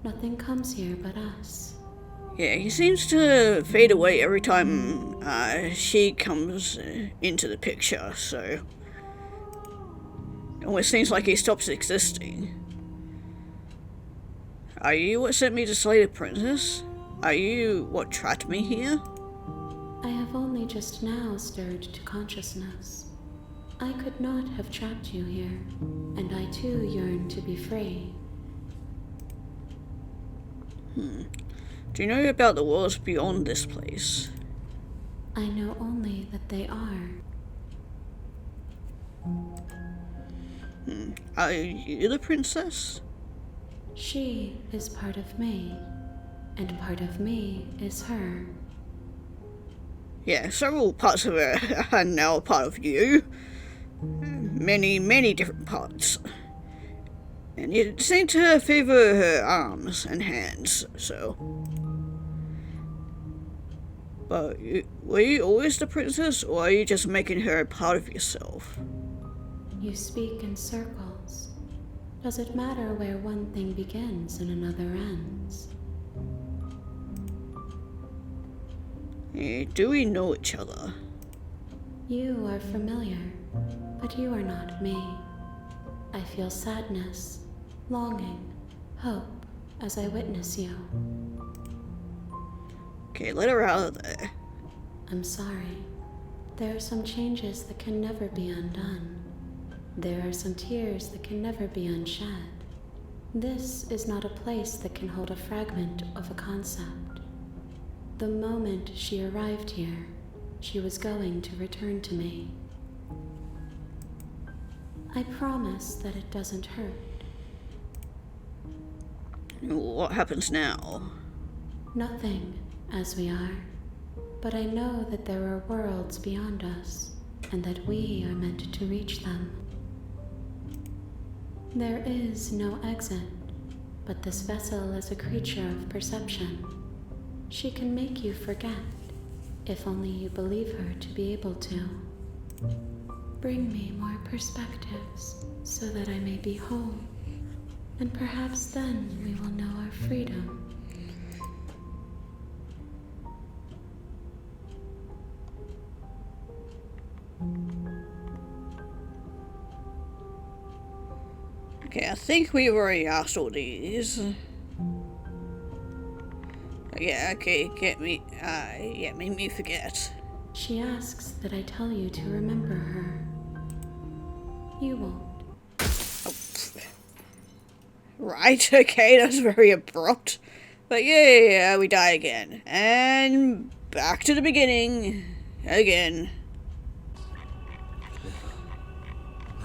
Nothing comes here but us. Yeah, he seems to fade away every time she comes into the picture, so... It almost seems like he stops existing. Are you what sent me to slay the princess? Are you what trapped me here? I have only just now stirred to consciousness. I could not have trapped you here, and I too yearn to be free. Do you know about the worlds beyond this place? I know only that they are. Are you the princess? She is part of me, and part of me is her. Yeah, several parts of her are now a part of you. Many, many different parts. And you seem to favor her arms and hands, so... But were you always the princess, or are you just making her a part of yourself? You speak in circles. Does it matter where one thing begins and another ends? Do we know each other? You are familiar, But you are not me. I feel sadness, longing, hope as I witness you. Okay, let her out of there. I'm sorry. There are some changes that can never be undone. There are some tears that can never be unshed. This is not a place that can hold a fragment of a concept. The moment she arrived here, she was going to return to me. I promise that it doesn't hurt. What happens now? Nothing, as we are. But I know that there are worlds beyond us, and that we are meant to reach them. There is no exit, but this vessel is a creature of perception. She can make you forget, if only you believe her to be able to. Bring me more perspectives, so that I may be whole, and perhaps then we will know our freedom. Okay, I think we've already asked all these. Yeah, okay, make me forget. She asks that I tell you to remember her. You won't. Right, okay, that's very abrupt. But yeah, we die again. And back to the beginning. Again.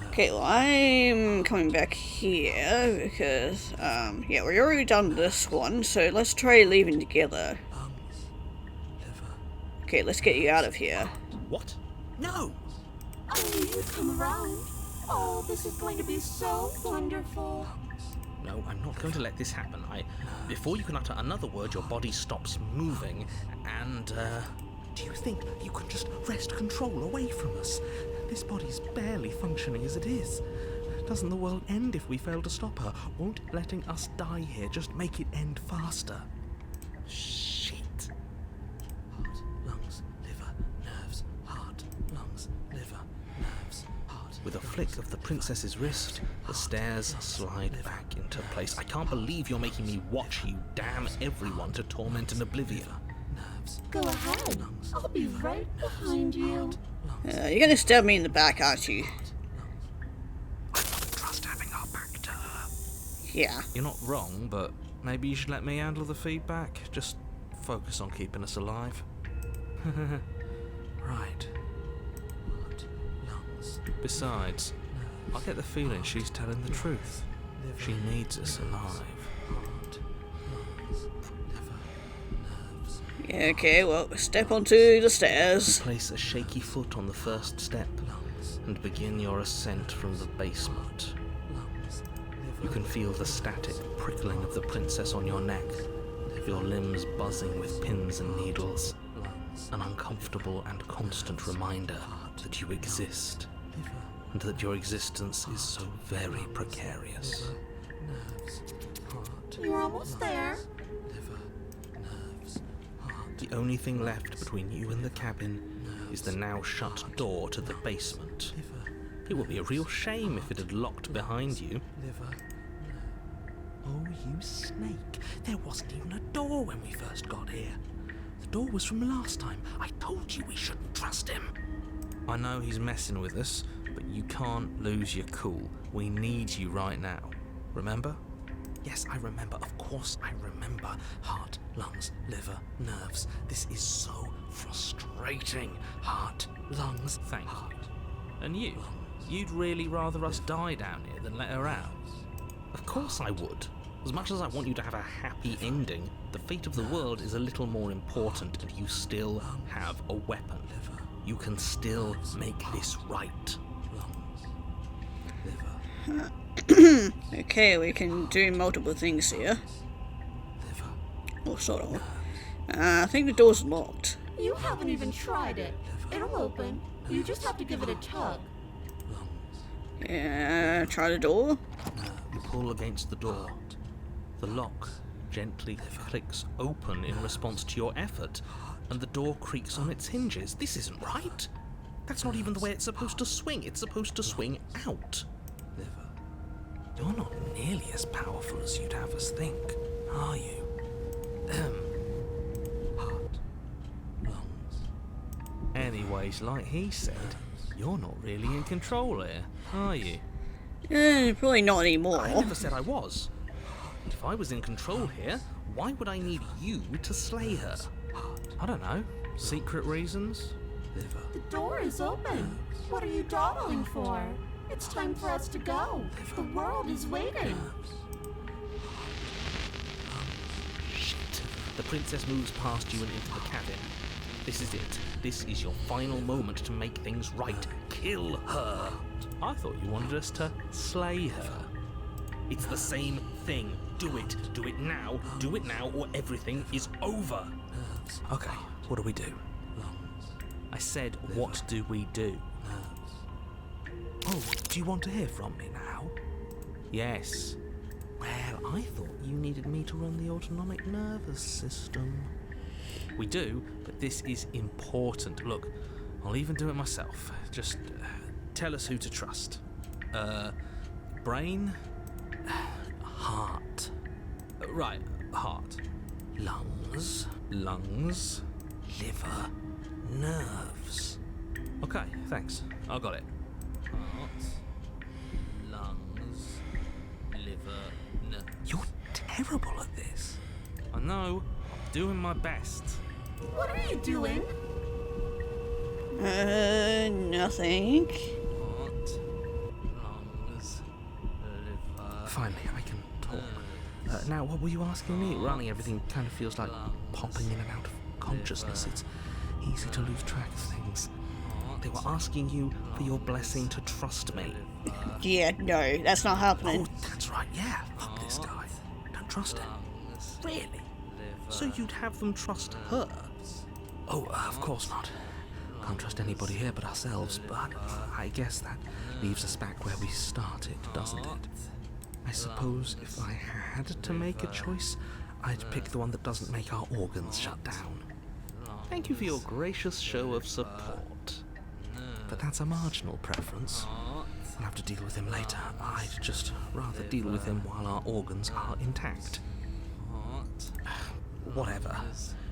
Okay, well, I'm coming back here because, yeah, we've already done this one, so let's try leaving together. Okay, let's get you out of here. What? No! I knew you'd come around. Oh, this is going to be so wonderful. No, I'm not going to let this happen. Before you can utter another word, your body stops moving, and, Do you think you can just wrest control away from us? This body's barely functioning as it is. Doesn't the world end if we fail to stop her? Won't letting us die here just make it end faster? Shit. Heart, lungs, liver, nerves, heart, lungs, liver, nerves, heart. with a flick of the princess's wrist, the stairs slide back into place. I can't believe you're making me watch you damn everyone to torment and oblivion. Go ahead. I'll be right behind you. You're gonna stab me in the back, aren't you? I don't trust having our back to her. Yeah. You're not wrong, but maybe you should let me handle the feedback. Just focus on keeping us alive. Right. Heart, lungs. Besides, I get the feeling she's telling the truth. She needs us alive. Heart, lungs, liver, nerves. Yeah, okay, well, step onto the stairs. Place a shaky foot on the first step and begin your ascent from the basement. You can feel the static prickling of the princess on your neck, your limbs buzzing with pins and needles, an uncomfortable and constant reminder that you exist, and that your existence is so very precarious. You're almost there. The only thing left between you and the cabin is the now shut door to the basement. It would be a real shame if it had locked behind you. Oh, you snake. There wasn't even a door when we first got here. The door was from last time. I told you we shouldn't trust him. I know he's messing with us, but you can't lose your cool. We need you right now. Remember? Yes, I remember. Of course I remember. Heart, lungs, liver, nerves. This is so frustrating. Heart, lungs, Thank you. And you? You'd really rather us die down here than let her out? Of course I would. As much as I want you to have a happy ending, the fate of the world is a little more important, and you still have a weapon. You can still make this right. Okay, we can do multiple things here. Or sort of. I think the door's locked. You haven't even tried it. It'll open. You just have to give it a tug. Yeah, try the door. You pull against the door. The lock gently clicks open in response to your effort, and the door creaks on its hinges. This isn't right. That's not even the way it's supposed to swing. It's supposed to swing out. Liver. You're not nearly as powerful as you'd have us think, are you? Heart. Lungs. Anyways, like he said, you're not really in control here, are you? Probably not anymore. I never said I was. If I was in control here, why would I need you to slay her? I don't know. Secret reasons? Liver. The door is open. What are you dawdling for? It's time for us to go. The world is waiting. Shit. The princess moves past you and into the cabin. This is it. This is your final moment to make things right. Kill her. I thought you wanted us to slay her. It's the same thing. Do it. Do it now. Do it now or everything is over. Okay, what do we do? I said, what do we do? Oh, do you want to hear from me now? Yes. Well, I thought you needed me to run the autonomic nervous system. We do, but this is important. Look, I'll even do it myself. Just tell us who to trust. Brain? Heart. Right, heart. Lungs. Lungs. Liver. Nerves. Okay, thanks. I got it. Heart. Lungs. Liver. You're terrible at this. I know. I'm doing my best. What are you doing? Nothing. Heart. Lungs. Liver. Finally, I can talk. Now, what were you asking me? Running everything kind of feels like Popping in and out of consciousness. It's easy to lose track of things. they were asking you for your blessing to trust me. Yeah, no, that's not happening. Oh, that's right, yeah. Fuck this guy. Don't trust him. Really? So you'd have them trust her? Oh, of course not. Can't trust anybody here but ourselves, but I guess that leaves us back where we started, doesn't it? I suppose if I had to make a choice, I'd pick the one that doesn't make our organs shut down. Thank you for your gracious show of support. But that's a marginal preference. We'll have to deal with him later. I'd just rather deal with him while our organs are intact. Whatever.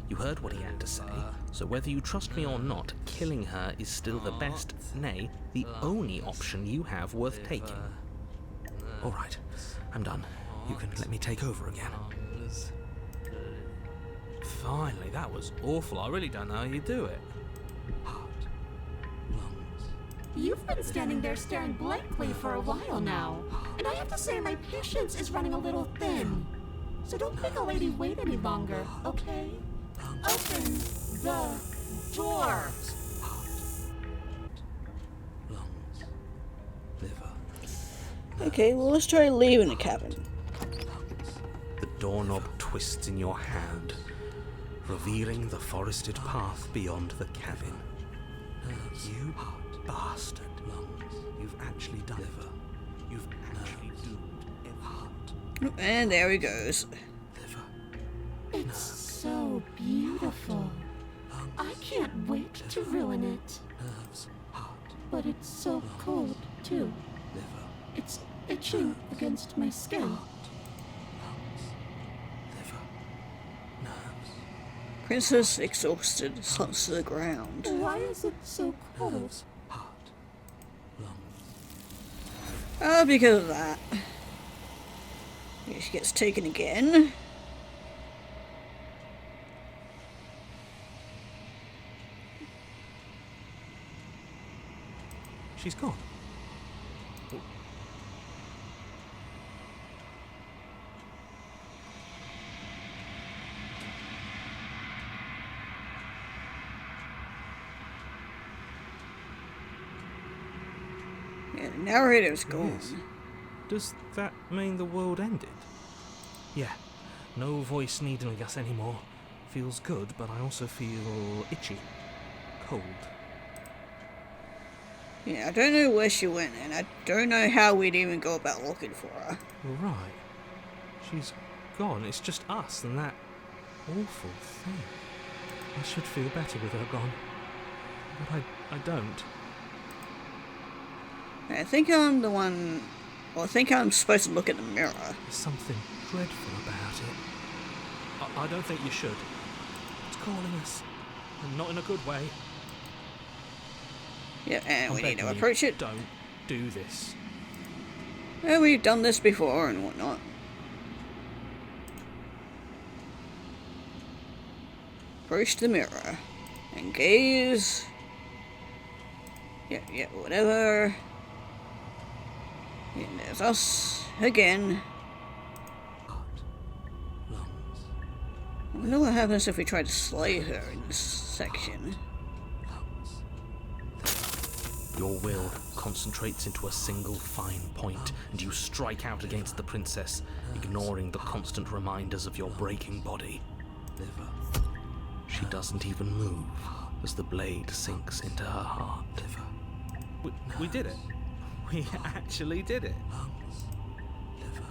You heard what he had to say, so whether you trust me or not, killing her is still the best, nay, the only option you have worth taking. All right, I'm done. You can let me take over again. Finally, that was awful. I really don't know how you do it. You've been standing there staring blankly for a while now, and I have to say my patience is running a little thin. So don't make a lady wait any longer, okay? Open the door! Lungs. Liver. Okay, well, let's try leaving the cabin. The doorknob twists in your hand, revealing the forested path beyond the cabin. You bastard. Lungs. You've actually done it. You've actually doomed every heart. And there he goes. Liver. It's so beautiful. I can't wait to ruin it. Nerves. Heart. But it's so cold, too. Liver. It's itching against my skin. Lungs. Liver. Nerves. Princess, exhausted, slumps to the ground. Why is it so cold? Heart. Lungs. Because of that. She gets taken again. She's gone. Yeah, the narrator's gone. Yes. Does that mean the world ended? Yeah. No voice needling us anymore. Feels good, but I also feel itchy. Cold. Yeah, I don't know where she went, and I don't know how we'd even go about looking for her. Right. She's gone. It's just us and that awful thing. I should feel better with her gone. But I don't. I think I'm the one... Well, I think I'm supposed to look at the mirror. There's something dreadful about it. I don't think you should. It's calling us, and not in a good way. Yeah, and I'm we need to begging you, approach it. Don't do this. Well, we've done this before and whatnot. Approach the mirror. And gaze. Yeah, whatever. And there's us again. Heart, lungs, I wonder what happens if we try to slay her in this section. lungs. Your will concentrates into a single fine point, and you strike out against the princess, ignoring the constant reminders of your breaking body. Liver, She doesn't even move as the blade sinks into her heart. liver, We did it. We actually did it. lungs, liver.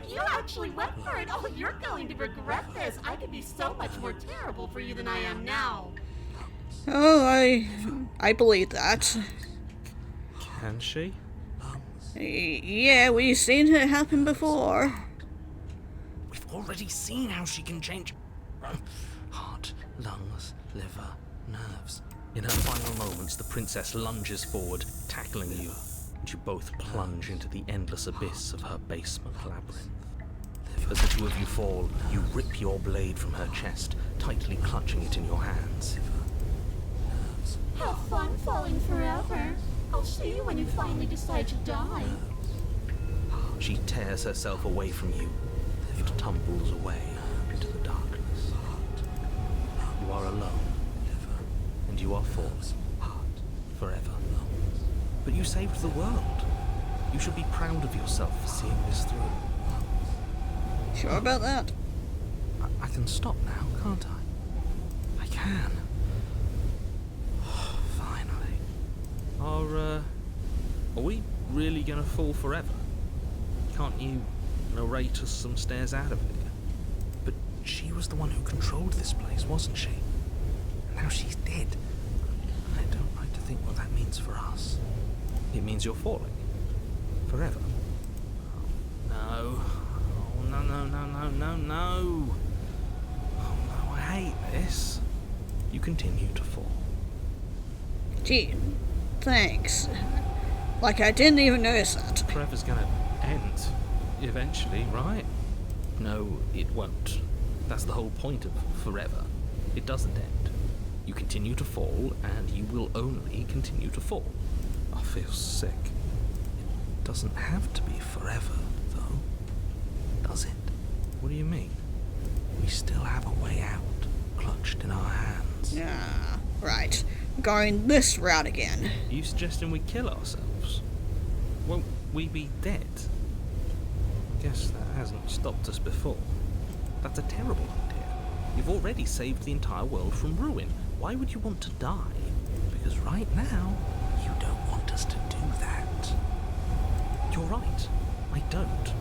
You actually went for it. Oh, you're going to regret this. I could be so much more terrible for you than I am now. Oh, I believe that. Can she? Yeah, we've seen it happen before. We've already seen how she can change. Heart, lungs, liver, nerves. In her final moments, the princess lunges forward, tackling you, and you both plunge into the endless abyss of her basement labyrinth. As the two of you fall, you rip your blade from her chest, tightly clutching it in your hands. Have fun falling forever. I'll see you when you finally decide to die. She tears herself away from you and tumbles away into the darkness. You are alone, and you are falling forever. But you saved the world. You should be proud of yourself for seeing this through. Sure about that? I can stop now, can't I? I can. Finally. Are we really gonna fall forever? Can't you narrate us some stairs out of here? But she was the one who controlled this place, wasn't she? And now she's dead. I don't like to think what that means for us. It means you're falling. Forever. Oh, no. Oh, no, no, no, no, no, no. Oh, no, I hate this. You continue to fall. Gee, thanks. Like I didn't even notice that. Forever's gonna end. Eventually, right? No, it won't. That's the whole point of forever. It doesn't end. You continue to fall, and you will only continue to fall. I feel sick. It doesn't have to be forever, though. Does it? What do you mean? We still have a way out, clutched in our hands. Ah, right. Going this route again. Are you suggesting we kill ourselves? Won't we be dead? I guess that hasn't stopped us before. That's a terrible idea. You've already saved the entire world from ruin. Why would you want to die? Because right now, you don't want us to do that. You're right. I don't.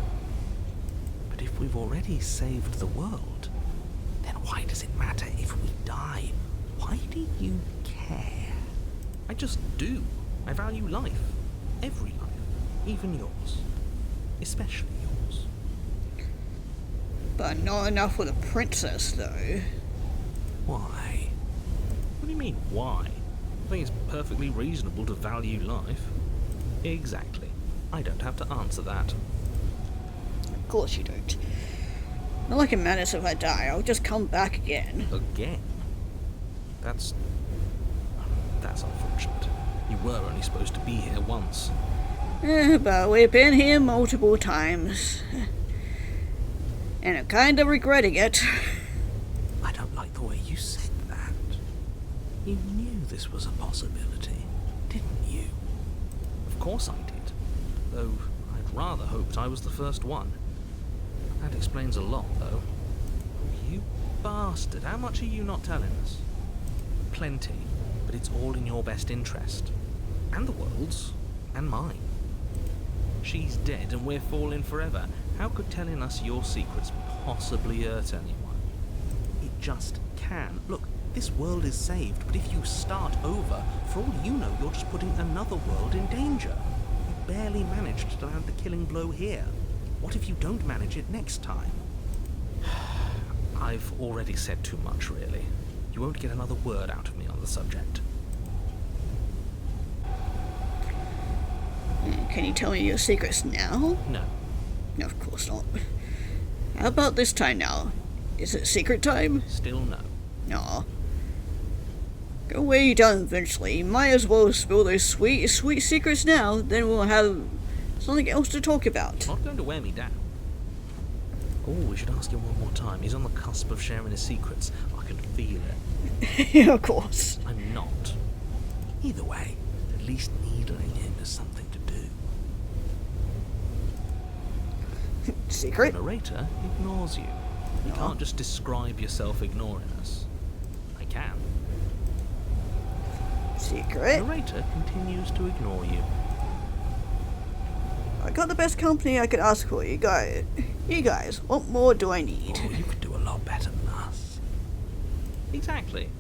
But if we've already saved the world, then why does it matter if we die? Why do you care? I just do. I value life. Every life. Even yours. Especially yours. But not enough for the princess, though. Why? What do you mean, why? I think it's perfectly reasonable to value life. Exactly. I don't have to answer that. Of course you don't. Not like it matters if I die, I'll just come back again. Again? That's unfortunate. You were only supposed to be here once. But we've been here multiple times. And I'm kinda regretting it. I don't like the way you said that. You knew this was a possibility, didn't you? Of course I did. Though I'd rather hoped I was the first one. That explains a lot, though. You bastard, how much are you not telling us? Plenty, but it's all in your best interest. And the world's, and mine. She's dead and we're falling forever. How could telling us your secrets possibly hurt anyone? It just can. Look, This world is saved, but if you start over, for all you know, you're just putting another world in danger. You barely managed to land the killing blow here. What if you don't manage it next time? I've already said too much, really. You won't get another word out of me on the subject. Can you tell me your secrets now? No. No, of course not. How about this time now? Is it secret time? Still no. Aw. Go way down eventually. You might as well spill those sweet, sweet secrets now, then we'll have something else to talk about. Not going to wear me down. Oh, we should ask him one more time. He's on the cusp of sharing his secrets. I can feel it. Yeah, of course. I'm not. Either way, at least needling him is something to do. Secret? The narrator ignores you. You can't just describe yourself ignoring us. I can. The Secret? narrator continues to ignore you. I got the best company I could ask for. You guys, what more do I need? Oh, you could do a lot better than us. Exactly.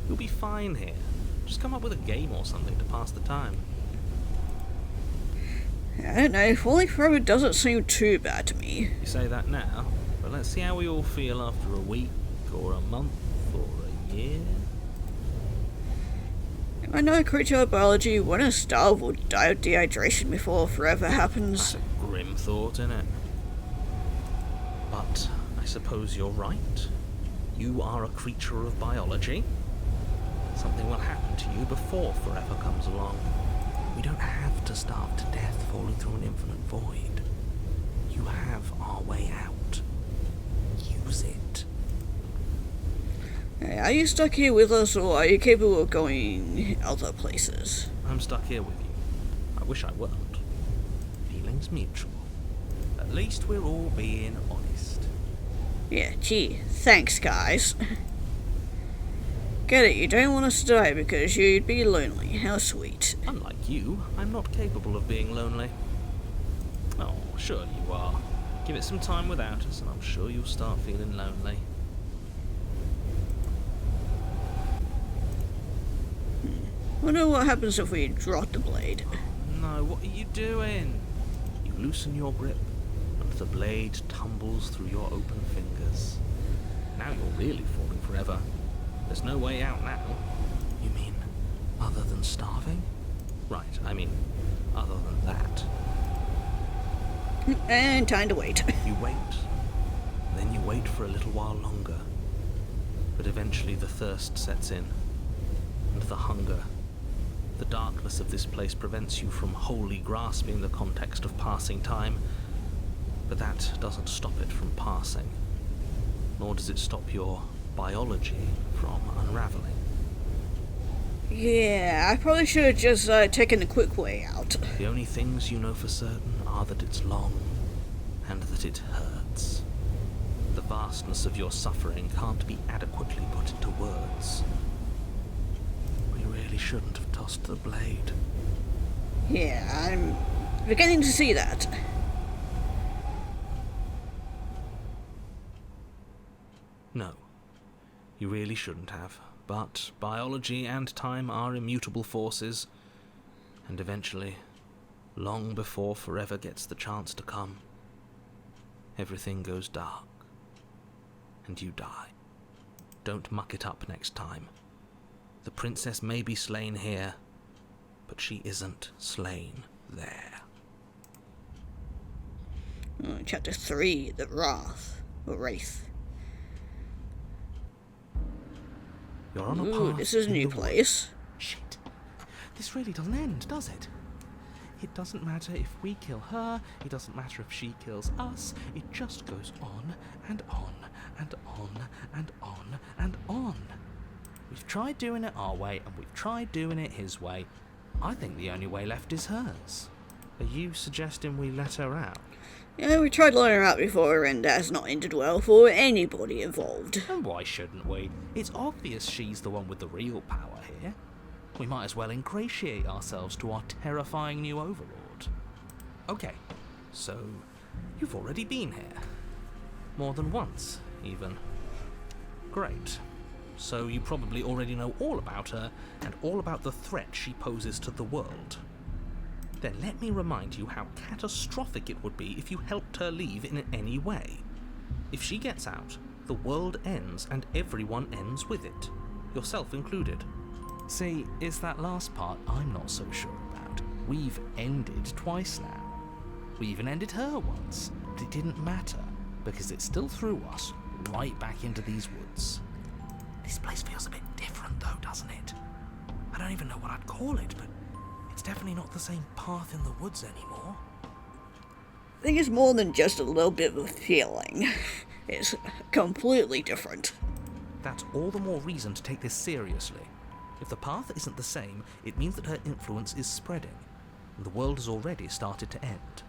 You'll be fine here. Just come up with a game or something to pass the time. I don't know. Falling Forever doesn't seem too bad to me. You say that now, but let's see how we all feel after a week, or a month, or a year. I know creature biology wouldn't starve or die of dehydration before Forever happens. That's a grim thought, isn't it? But I suppose you're right. You are a creature of biology. Something will happen to you before Forever comes along. We don't have to starve to death falling through an infinite void. You have our way out. Use it. Hey, are you stuck here with us, or are you capable of going other places? I'm stuck here with you. I wish I weren't. Feelings mutual. At least we're all being honest. Yeah, gee, thanks, guys. Get it, you don't want us to die because you'd be lonely. How sweet. Unlike you, I'm not capable of being lonely. Oh, sure you are. Give it some time without us, and I'm sure you'll start feeling lonely. Wonder what happens if we drop the blade. No, what are you doing? You loosen your grip, and the blade tumbles through your open fingers. Now you're really falling forever. There's no way out now. You mean, other than starving? Right, I mean, other than that. And time to wait. You wait. Then you wait for a little while longer. But eventually the thirst sets in. And the hunger. The darkness of this place prevents you from wholly grasping the context of passing time. But that doesn't stop it from passing. Nor does it stop your biology from unraveling. Yeah, I probably should have just taken the quick way out. The only things you know for certain are that it's long, and that it hurts. The vastness of your suffering can't be adequately put into words. We really shouldn't have tossed the blade. Yeah, I'm beginning to see that. No, you really shouldn't have. But biology and time are immutable forces, and eventually, long before Forever gets the chance to come, everything goes dark, and you die. Don't muck it up next time. The princess may be slain here, but she isn't slain there. Chapter 3, The Wrath, or Wraith. You're on a Ooh, path this is a in new the place. Shit. This really doesn't end, does it? It doesn't matter if we kill her, it doesn't matter if she kills us, it just goes on and on and on and on and on. We've tried doing it our way and we've tried doing it his way. I think the only way left is hers. Are you suggesting we let her out? Yeah, we tried letting her out before, and that's not ended well for anybody involved. And why shouldn't we? It's obvious she's the one with the real power here. We might as well ingratiate ourselves to our terrifying new overlord. Okay, so you've already been here. More than once, even. Great. so you probably already know all about her and all about the threat she poses to the world. Then let me remind you how catastrophic it would be if you helped her leave in any way. If she gets out, the world ends and everyone ends with it, yourself included. See, it's that last part I'm not so sure about. We've ended twice now. We even ended her once, but it didn't matter, because it still threw us right back into these woods. This place feels a bit different though, doesn't it? I don't even know what I'd call it, but it's definitely not the same path in the woods anymore. I think it's more than just a little bit of a feeling. It's completely different. That's all the more reason to take this seriously. If the path isn't the same, it means that her influence is spreading, and the world has already started to end.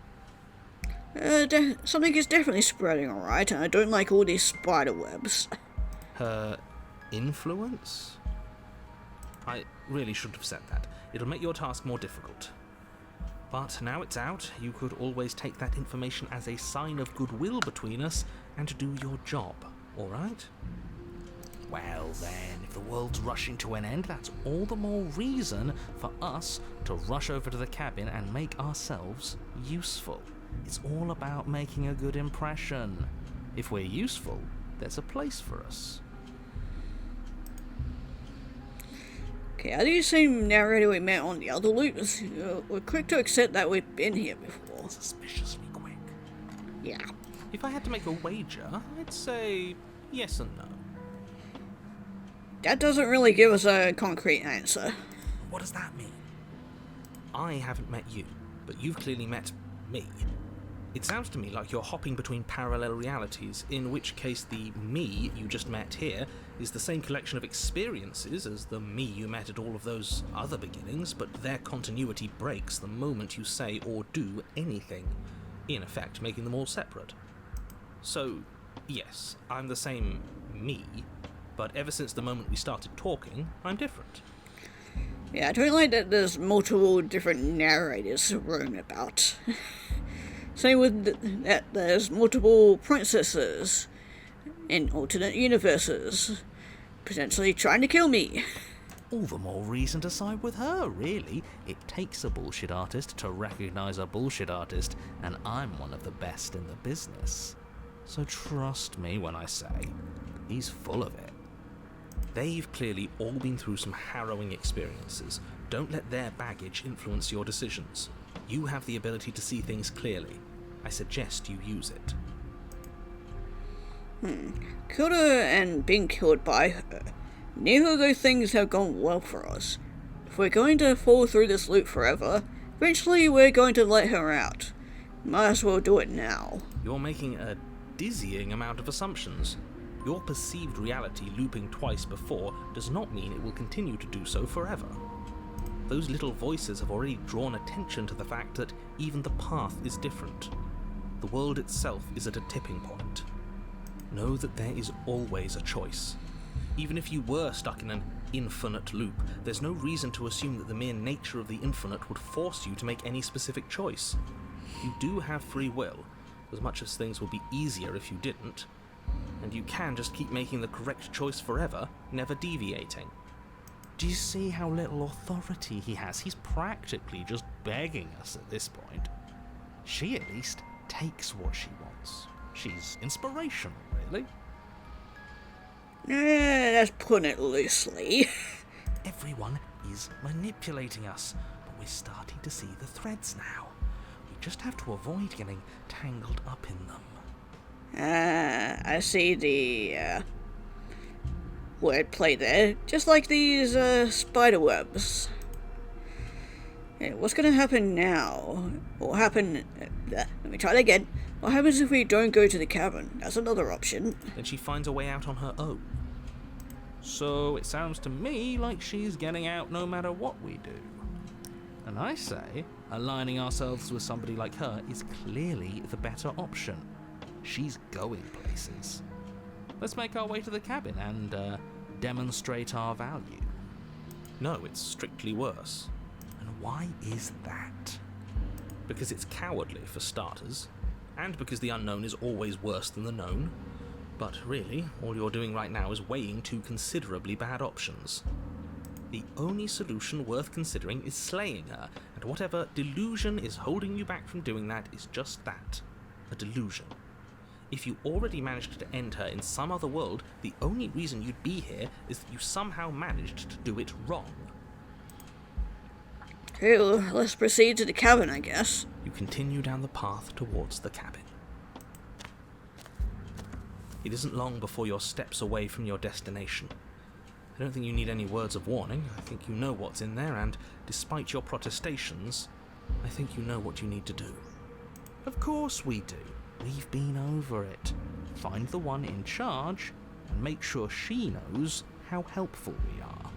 Something is definitely spreading, alright, and I don't like all these spider webs. Her influence? I really shouldn't have said that. It'll make your task more difficult. But now it's out, you could always take that information as a sign of goodwill between us and do your job, alright? Well then, if the world's rushing to an end, that's all the more reason for us to rush over to the cabin and make ourselves useful. It's all about making a good impression. If we're useful, there's a place for us. Okay, how do you same narrator we met on the other loop? We're quick to accept that we've been here before. Suspiciously quick. Yeah. If I had to make a wager, I'd say yes and no. That doesn't really give us a concrete answer. What does that mean? I haven't met you, but you've clearly met me. It sounds to me like you're hopping between parallel realities, in which case the me you just met here is the same collection of experiences as the me you met at all of those other beginnings, but their continuity breaks the moment you say or do anything, in effect making them all separate. So, yes, I'm the same me, but ever since the moment we started talking, I'm different. Yeah, I don't like that there's multiple different narrators roaming about. Same with that there's multiple princesses in alternate universes, potentially trying to kill me. All the more reason to side with her, really. It takes a bullshit artist to recognize a bullshit artist, and I'm one of the best in the business. So trust me when I say, he's full of it. They've clearly all been through some harrowing experiences. Don't let their baggage influence your decisions. You have the ability to see things clearly. I suggest you use it. Killed her and being killed by her. Neither of those things have gone well for us. If we're going to fall through this loop forever, eventually we're going to let her out. Might as well do it now. You're making a dizzying amount of assumptions. Your perceived reality looping twice before does not mean it will continue to do so forever. Those little voices have already drawn attention to the fact that even the path is different. The world itself is at a tipping point. Know that there is always a choice. Even if you were stuck in an infinite loop, there's no reason to assume that the mere nature of the infinite would force you to make any specific choice. You do have free will, as much as things would be easier if you didn't, and you can just keep making the correct choice forever, never deviating. Do you see how little authority he has? He's practically just begging us at this point. She, at least, takes what she wants. She's inspirational, really. Let's put it loosely. Everyone is manipulating us, but we're starting to see the threads now. We just have to avoid getting tangled up in them. I see the wordplay there. Just like these spider webs. Yeah, what's gonna happen now? What happen? Let me try that again. What happens if we don't go to the cabin? That's another option. Then she finds a way out on her own. So it sounds to me like she's getting out no matter what we do. And I say, aligning ourselves with somebody like her is clearly the better option. She's going places. Let's make our way to the cabin and demonstrate our value. No, it's strictly worse. And why is that? Because it's cowardly, for starters, and because the unknown is always worse than the known. But really, all you're doing right now is weighing two considerably bad options. The only solution worth considering is slaying her, and whatever delusion is holding you back from doing that is just that, a delusion. If you already managed to end her in some other world, the only reason you'd be here is that you somehow managed to do it wrong. Okay, well, let's proceed to the cabin, I guess. You continue down the path towards the cabin. It isn't long before you're steps away from your destination. I don't think you need any words of warning. I think you know what's in there, and despite your protestations, I think you know what you need to do. Of course we do. We've been over it. Find the one in charge, and make sure she knows how helpful we are.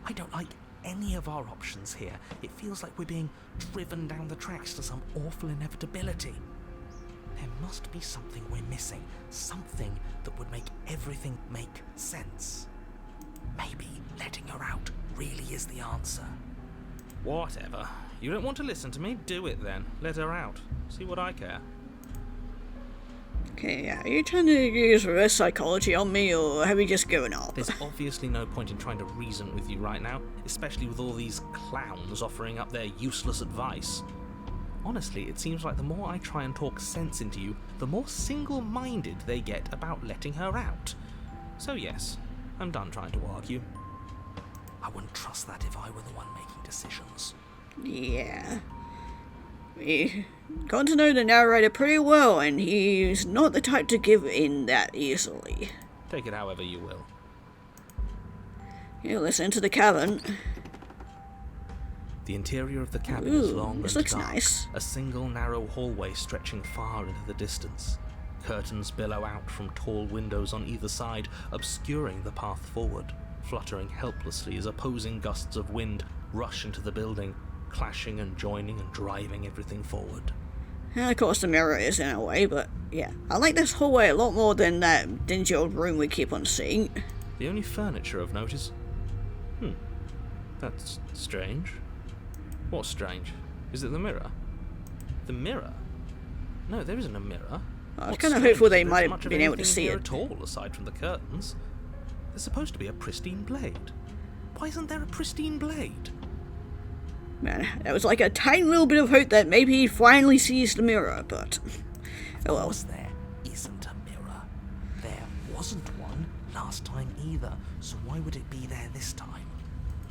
I don't like any of our options here. It feels like we're being driven down the tracks to some awful inevitability. There must be something we're missing. Something that would make everything make sense. Maybe letting her out really is the answer. Whatever. You don't want to listen to me? Do it then. Let her out. See what I care. Okay, yeah, are you trying to use reverse psychology on me, or have you just given up? There's obviously no point in trying to reason with you right now, especially with all these clowns offering up their useless advice. Honestly, it seems like the more I try and talk sense into you, the more single-minded they get about letting her out. So yes, I'm done trying to argue. I wouldn't trust that if I were the one making decisions. Yeah. We got to know the narrator pretty well, and he's not the type to give in that easily. Take it however you will. Yeah, let's enter the cabin. The interior of the cabin is Ooh, long this and looks dark, nice. a single narrow hallway stretching far into the distance. Curtains billow out from tall windows on either side, obscuring the path forward, fluttering helplessly as opposing gusts of wind rush into the building, clashing and joining and driving everything forward. And of course the mirror is in a way, but yeah. I like this hallway a lot more than that dingy old room we keep on seeing. The only furniture of note is... That's strange. What's strange? Is it the mirror? The mirror? No, there isn't a mirror. I was What's kind of strange hopeful is they there might isn't have much of been able to anything see here it. at all, aside from the curtains. There's supposed to be a pristine blade. Why isn't there a pristine blade? Man, that was like a tiny little bit of hope that maybe he finally sees the mirror, but... oh well. There isn't a mirror. There wasn't one last time either, so why would it be there this time?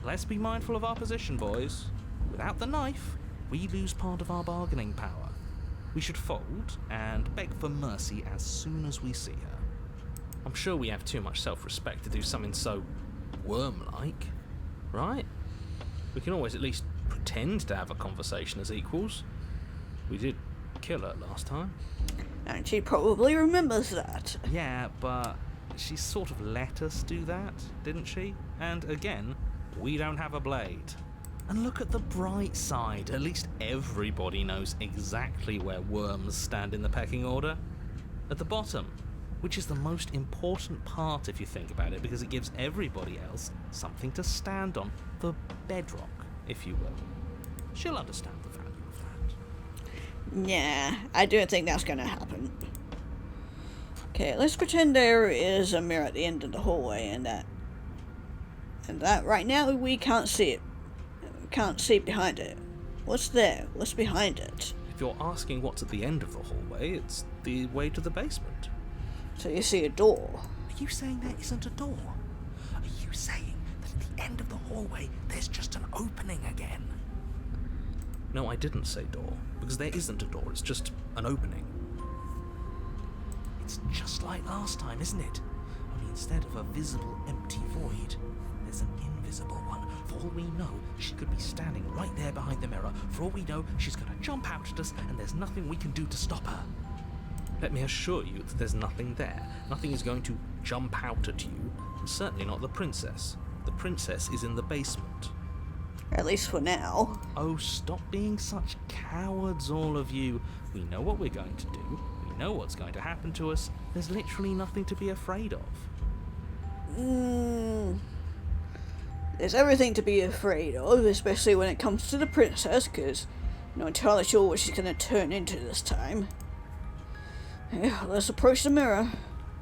Let's be mindful of our position, boys. Without the knife, we lose part of our bargaining power. We should fold and beg for mercy as soon as we see her. I'm sure we have too much self-respect to do something so worm-like, right? We can always at least pretend to have a conversation as equals. We did kill her last time. And she probably remembers that. Yeah, but she sort of let us do that, didn't she? And again, we don't have a blade. And look at the bright side, at least everybody knows exactly where worms stand in the pecking order. At the bottom, which is the most important part if you think about it, because it gives everybody else something to stand on, the bedrock, if you will. She'll understand the value of that. Yeah, I don't think that's gonna happen. Okay, let's pretend there is a mirror at the end of the hallway, and that right now we can't see it. Can't see behind it. What's there? What's behind it? If you're asking what's at the end of the hallway, it's the way to the basement. So you see a door. Are you saying there isn't a door? Are you saying that at the end of the hallway there's just an opening again? No, I didn't say door, because there isn't a door, it's just an opening. It's just like last time, isn't it? Only instead of a visible empty void, there's an invisible one. For all we know, she could be standing right there behind the mirror. For all we know, she's going to jump out at us, and there's nothing we can do to stop her. Let me assure you that there's nothing there. Nothing is going to jump out at you, and certainly not the princess. The princess is in the basement. At least for now. Oh, stop being such cowards, all of you. We know what we're going to do. We know what's going to happen to us. There's literally nothing to be afraid of. There's everything to be afraid of, especially when it comes to the princess, because I'm not entirely sure what she's going to turn into this time. Yeah, let's approach the mirror.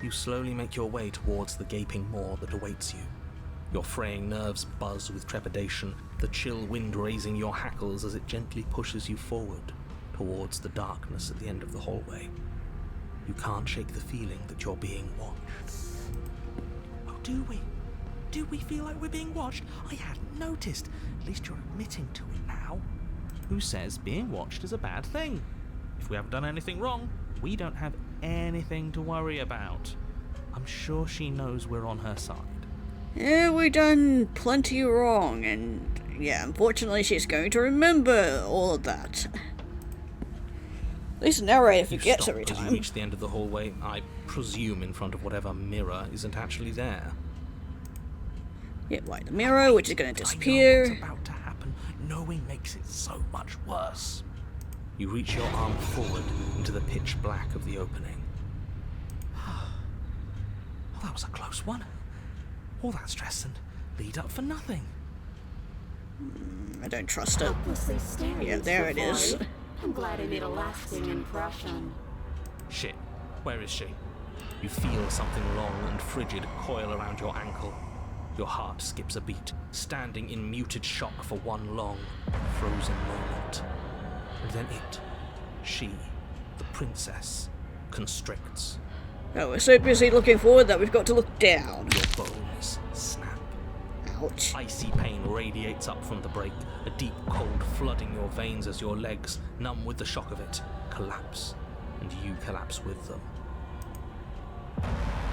You slowly make your way towards the gaping maw that awaits you. Your fraying nerves buzz with trepidation, the chill wind raising your hackles as it gently pushes you forward towards the darkness at the end of the hallway. You can't shake the feeling that you're being watched. Oh, do we? Do we feel like we're being watched? I hadn't noticed. At least you're admitting to it now. Who says being watched is a bad thing? If we haven't done anything wrong, we don't have anything to worry about. I'm sure she knows we're on her side. Yeah, we done plenty wrong, and yeah, unfortunately she's going to remember all of that. At least the narrator You forgets stop every as you time. reach the end of the hallway, I presume in front of whatever mirror isn't actually there. Yeah, like the mirror, which is going to I know disappear. what's about to happen. Knowing makes it so much worse. You reach your arm forward into the pitch black of the opening. Well, that was a close one. All that stress and lead up for nothing. I don't trust it. Hopelessly staring Yeah, into there the it is. void. I'm glad I made a lasting impression. Shit, where is she? You feel something long and frigid coil around your ankle. Your heart skips a beat, standing in muted shock for one long, frozen moment. And then she, the princess, constricts. Oh, we're so busy looking forward that we've got to look down. Your bones snap. Ouch. Icy pain radiates up from the break, a deep cold flooding your veins as your legs, numb with the shock of it, collapse, and you collapse with them.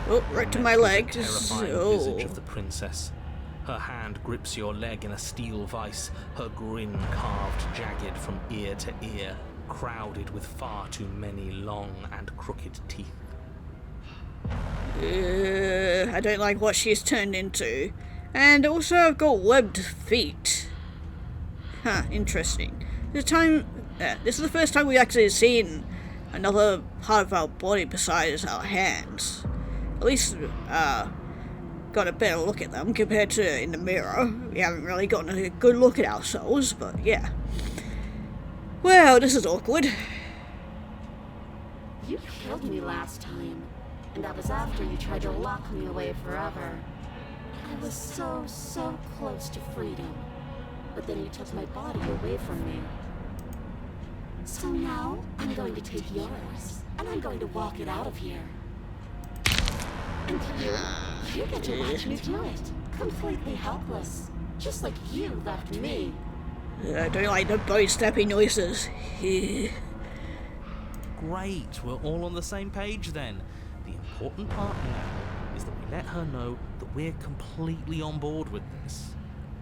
Oh, right to my Met with legs. The terrifying Oh. visage of the princess. Her hand grips your leg in a steel vice, her grin carved jagged from ear to ear, crowded with far too many long and crooked teeth. I don't like what she's turned into. And also I've got webbed feet. Huh, interesting. This is the first time we've actually seen another part of our body besides our hands. At least, got a better look at them compared to in the mirror. We haven't really gotten a good look at ourselves, but yeah. Well, this is awkward. You killed me last time, and that was after you tried to lock me away forever. I was so close to freedom, but then you took my body away from me. So now, I'm going to take yours, and I'm going to walk it out of here. And you get to watch me do it, completely helpless, just like you left me. I don't like the bone snappy noises. Great, we're all on the same page then. The important part now is that we let her know that we're completely on board with this.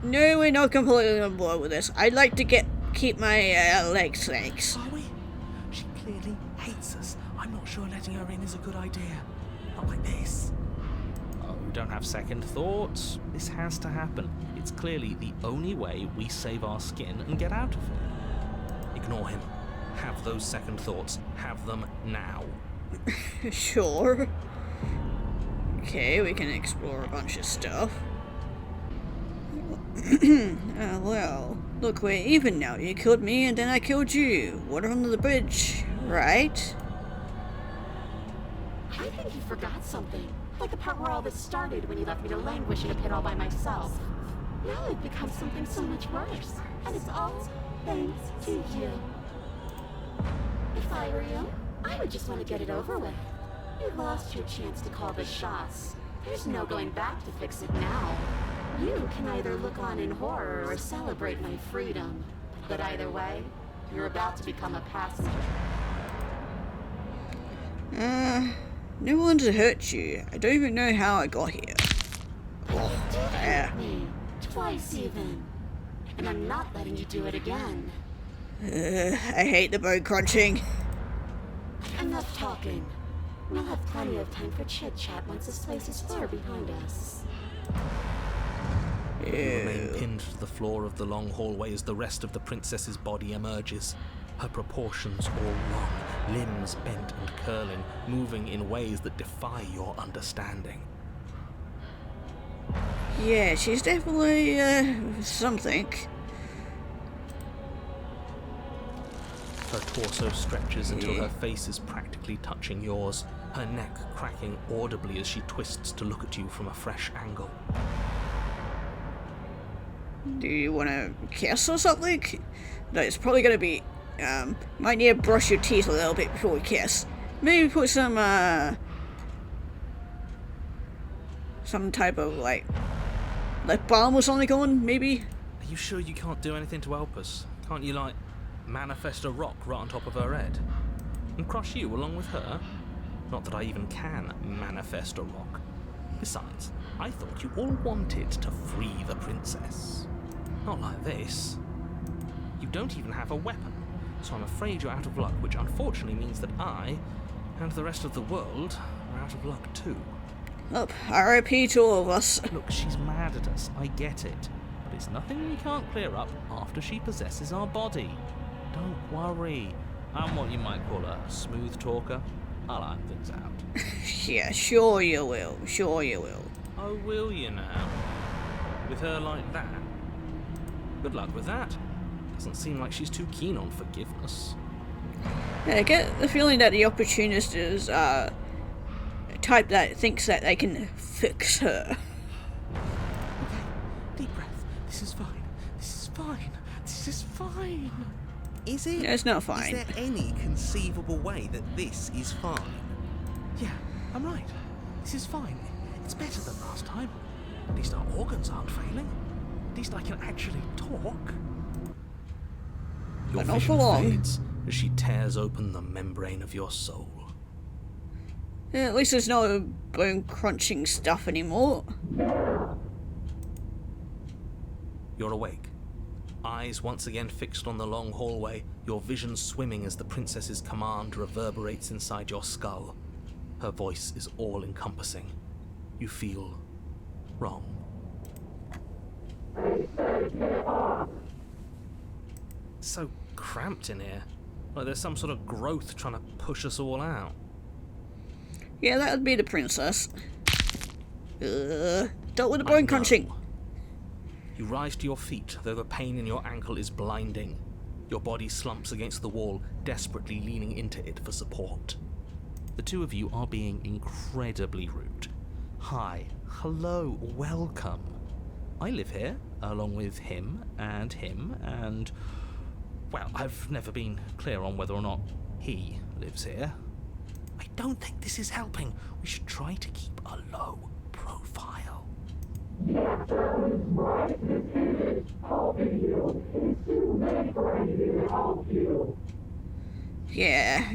No, we're not completely on board with this. I'd like to keep my legs legs. Are we? She clearly hates us. I'm not sure letting her in is a good idea. Not like this. Oh, don't have second thoughts. This has to happen. It's clearly the only way we save our skin and get out of here. Ignore him. Have those second thoughts. Have them now. Sure. Okay, we can explore a bunch of stuff. Well, look, we're even now. You killed me and then I killed you. Water under the bridge, right? I think you forgot something, like the part where all this started when you left me to languish in a pit all by myself. Now I've become something so much worse, and it's all thanks to you. If I were you, I would just want to get it over with. You lost your chance to call the shots. There's no going back to fix it now. You can either look on in horror or celebrate my freedom. But either way, you're about to become a passenger. No one's hurt you. I don't even know how I got here. You did hurt me. Twice even. And I'm not letting you do it again. I hate the bone crunching. Enough talking. We'll have plenty of time for chit-chat once this place is far behind us. You remain pinned to the floor of the long hallway as the rest of the princess's body emerges. Her proportions all wrong, limbs bent and curling, moving in ways that defy your understanding. Yeah, she's definitely, something. Her torso stretches until her face is practically touching yours. her neck cracking audibly as she twists to look at you from a fresh angle. Do you want to kiss or something? No, it's probably going to be, might need to brush your teeth a little bit before we kiss. Maybe put some type of, like, lip balm or something on, maybe? Are you sure you can't do anything to help us? Can't you, like, manifest a rock right on top of her head? And crush you along with her? Not that I even can manifest a rock. Besides, I thought you all wanted to free the princess. Not like this. You don't even have a weapon, so I'm afraid you're out of luck, which unfortunately means that I, and the rest of the world, are out of luck too. Look, R.I.P. to all of us. Look, she's mad at us, I get it. But it's nothing we can't clear up after she possesses our body. Don't worry. I'm what you might call a smooth talker. I'll iron things out. Yeah, sure you will. Sure you will. Oh, will you now? With her like that? Good luck with that. Doesn't seem like she's too keen on forgiveness. Yeah, I get the feeling that the opportunist is, a type that thinks that they can fix her. Okay, deep breath. This is fine. This is fine. This is fine. Is it? No, it's not fine. Is there any conceivable way that this is fine? Yeah, I'm right. This is fine. It's better than last time. At least our organs aren't failing. At least I can actually talk. Your But not vision for long. fades as she tears open the membrane of your soul. Yeah, at least there's no bone crunching stuff anymore. You're awake. Eyes once again fixed on the long hallway, your vision swimming as the princess's command reverberates inside your skull. Her voice is all-encompassing. You feel wrong. It's so cramped in here. Like there's some sort of growth trying to push us all out. Yeah, that would be the princess. Dealt with the I bone know. crunching. You rise to your feet, though the pain in your ankle is blinding. Your body slumps against the wall, desperately leaning into it for support. The two of you are being incredibly rude. Hi, hello, welcome. I live here, along with him, and... Well, I've never been clear on whether or not he lives here. I don't think this is helping. We should try to keep a low profile. Yeah,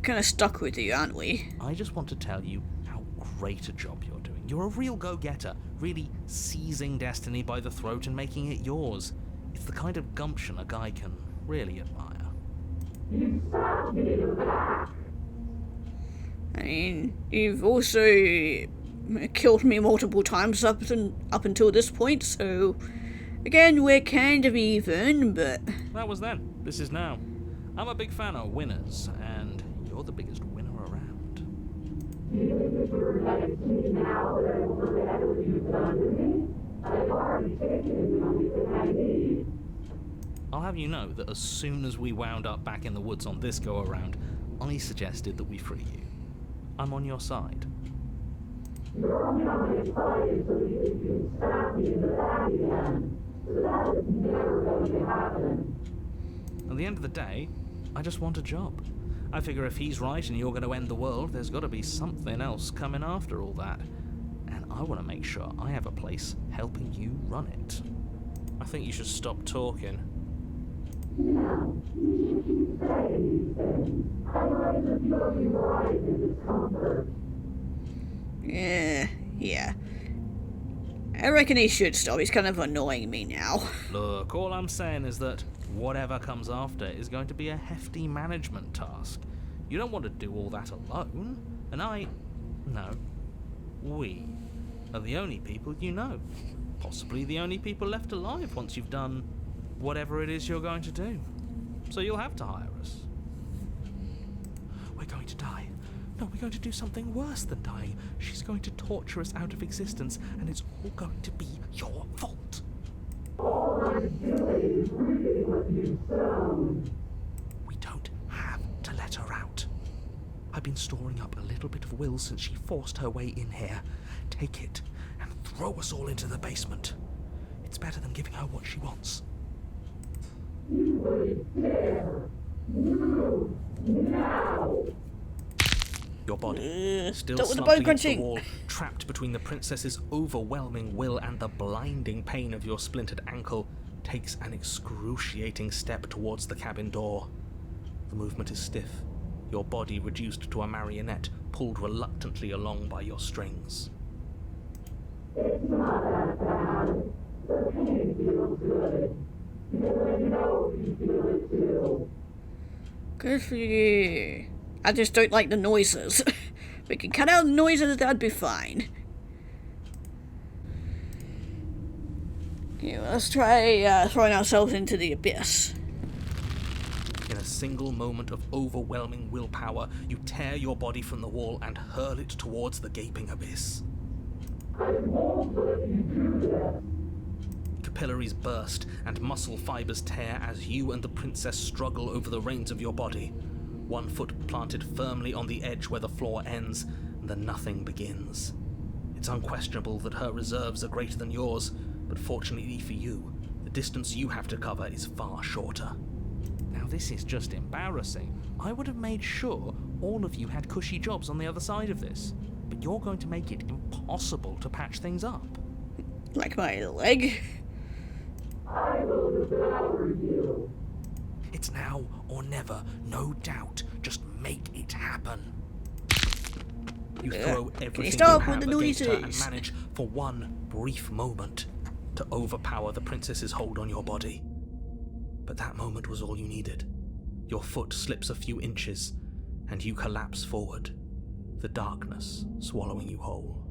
kind of stuck with you, aren't we? I just want to tell you how great a job you're doing. You're a real go-getter, really seizing destiny by the throat and making it yours. It's the kind of gumption a guy can really admire. I mean, you've also killed me multiple times up until this point, so again, we're kind of even, but That was then. This is now. I'm a big fan of winners, and you're the biggest winner around. I'll have you know that as soon as we wound up back in the woods on this go-around, I suggested that we free you. I'm on your side. At the end of the day, I just want a job. I figure if he's right and you're going to end the world, there's got to be something else coming after all that. And I want to make sure I have a place helping you run it. I think you should stop talking. yeah. I reckon he should stop. He's kind of annoying me now. Look, all I'm saying is that whatever comes after is going to be a hefty management task. You don't want to do all that alone. And we are the only people you know. Possibly the only people left alive once you've done whatever it is you're going to do. So you'll have to hire us. We're going to die. No, we're going to do something worse than dying. She's going to torture us out of existence, and it's all going to be your fault. We don't have to let her out. I've been storing up a little bit of will since she forced her way in here. Take it and throw us all into the basement. It's better than giving her what she wants. Your body, still stop with the slumped bone against the crunching. wall, trapped between the princess's overwhelming will and the blinding pain of your splintered ankle, takes an excruciating step towards the cabin door. The movement is stiff, your body reduced to a marionette, pulled reluctantly along by your strings. Good for you. I just don't like the noises. We can cut out the noises, that'd be fine. Yeah, let's try throwing ourselves into the abyss. In a single moment of overwhelming willpower, you tear your body from the wall and hurl it towards the gaping abyss. Capillaries burst and muscle fibers tear as you and the princess struggle over the reins of your body. One foot planted firmly on the edge where the floor ends, and the nothing begins. It's unquestionable that her reserves are greater than yours, but fortunately for you, the distance you have to cover is far shorter. Now this is just embarrassing. I would have made sure all of you had cushy jobs on the other side of this, but you're going to make it impossible to patch things up. Like my leg. It's now or never, no doubt. Just make it happen. You throw everything you stop have with the against her and noises? manage, for one brief moment, to overpower the princess's hold on your body. But that moment was all you needed. Your foot slips a few inches, and you collapse forward, the darkness swallowing you whole.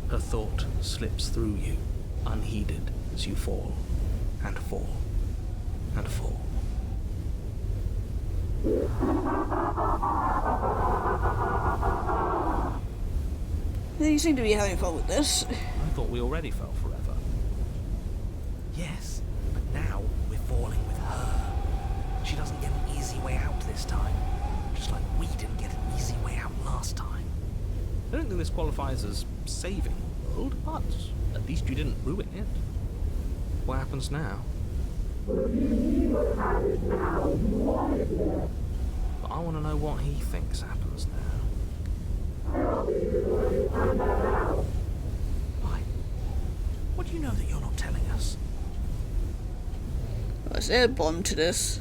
Her thought slips through you, unheeded, as you fall, and fall, and fall. You seem to be having fun with this. I thought we already fell forever. Yes, but now we're falling with her. She doesn't get an easy way out this time, just like we didn't get an easy way out last time. I don't think this qualifies as saving the world, but at least you didn't ruin it. What happens now? But I want to know what he thinks happens now. Why? What do you know that you're not telling us? Oh, is there a bomb to this?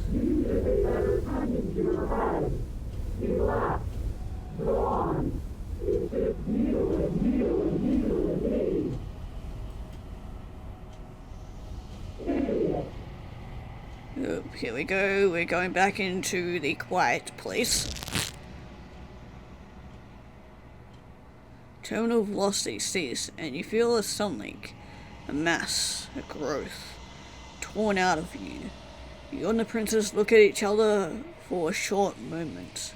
Oh, here we go. We're going back into the quiet place. Terminal velocity cease, and you feel a sunlink, a mass, a growth, torn out of you. You and the princess look at each other for a short moment.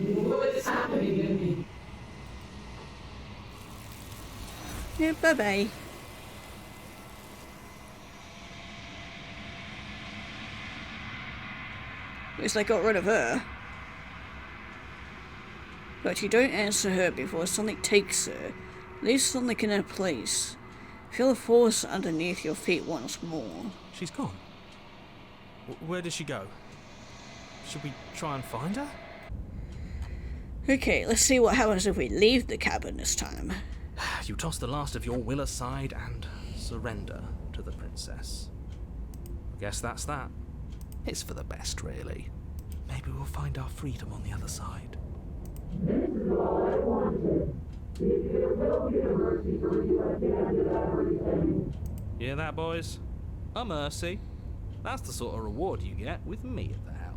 What's happening to me? Yeah, bye-bye. At least I got rid of her. But you don't answer her before something takes her. Leaves something in her place. Feel the force underneath your feet once more. She's gone. Where did she go? Should we try and find her? Okay, let's see what happens if we leave the cabin this time. You toss the last of your will aside and surrender to the princess. I guess that's that. It's for the best, really. Maybe we'll find our freedom on the other side. Hear that, boys? A mercy. That's the sort of reward you get with me at the helm.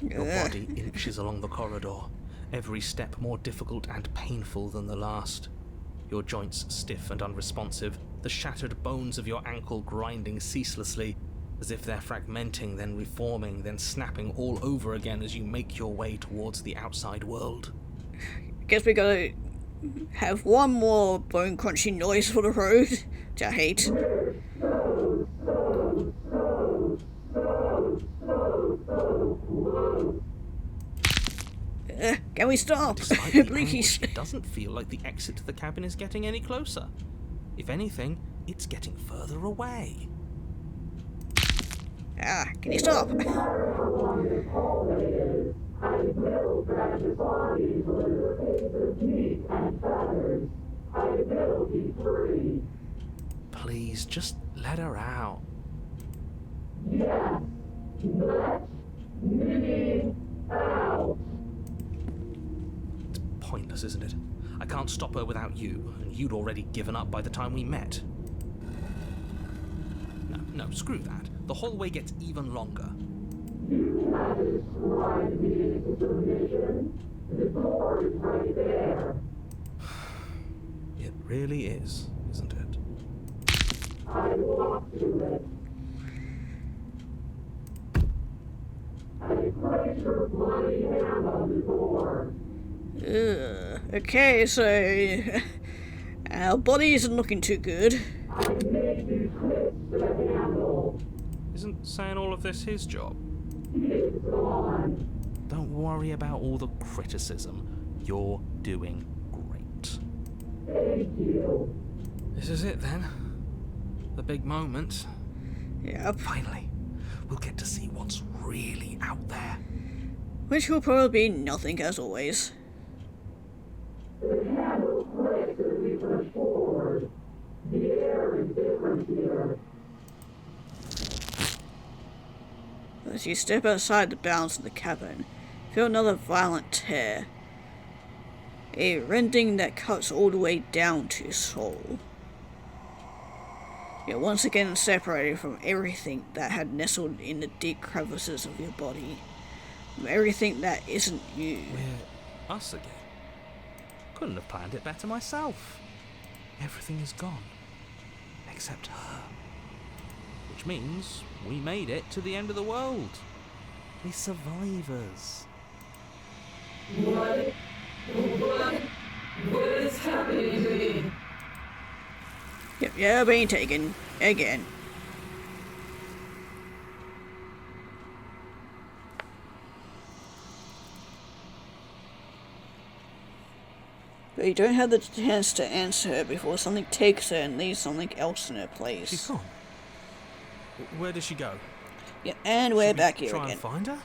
Your body inches along the corridor, every step more difficult and painful than the last. Your joints stiff and unresponsive, the shattered bones of your ankle grinding ceaselessly, as if they're fragmenting, then reforming, then snapping all over again as you make your way towards the outside world. Guess we gotta have one more bone crunching noise for the road, which I hate. Can we stop? Despite the Please. anguish, it doesn't feel like the exit to the cabin is getting any closer. If anything, it's getting further away. Ah, can you stop? Please, just let her out. It's pointless, isn't it? I can't stop her without you, and you'd already given up by the time we met. No, screw that. The hallway gets even longer. It really is, isn't it? Okay, so our body isn't looking too good. Isn't saying all of this his job? Don't worry about all the criticism. You're doing great. This is it then. The big moment. Yep. Finally, we'll get to see what's really out there. Which will probably be nothing as always. As you step outside the bounds of the cabin, feel another violent tear. A rending that cuts all the way down to your soul. You're once again separated from everything that had nestled in the deep crevices of your body. From everything that isn't you. We're us again. Couldn't have planned it better myself. Everything is gone. Except her. Which means we made it to the end of the world. We're survivors. What is happening to me? Yep, you're being taken again. But you don't have the chance to answer her before something takes her and leaves something else in her place. She's gone. Where did she go? Yeah, and we're Should we back here try again. and find her?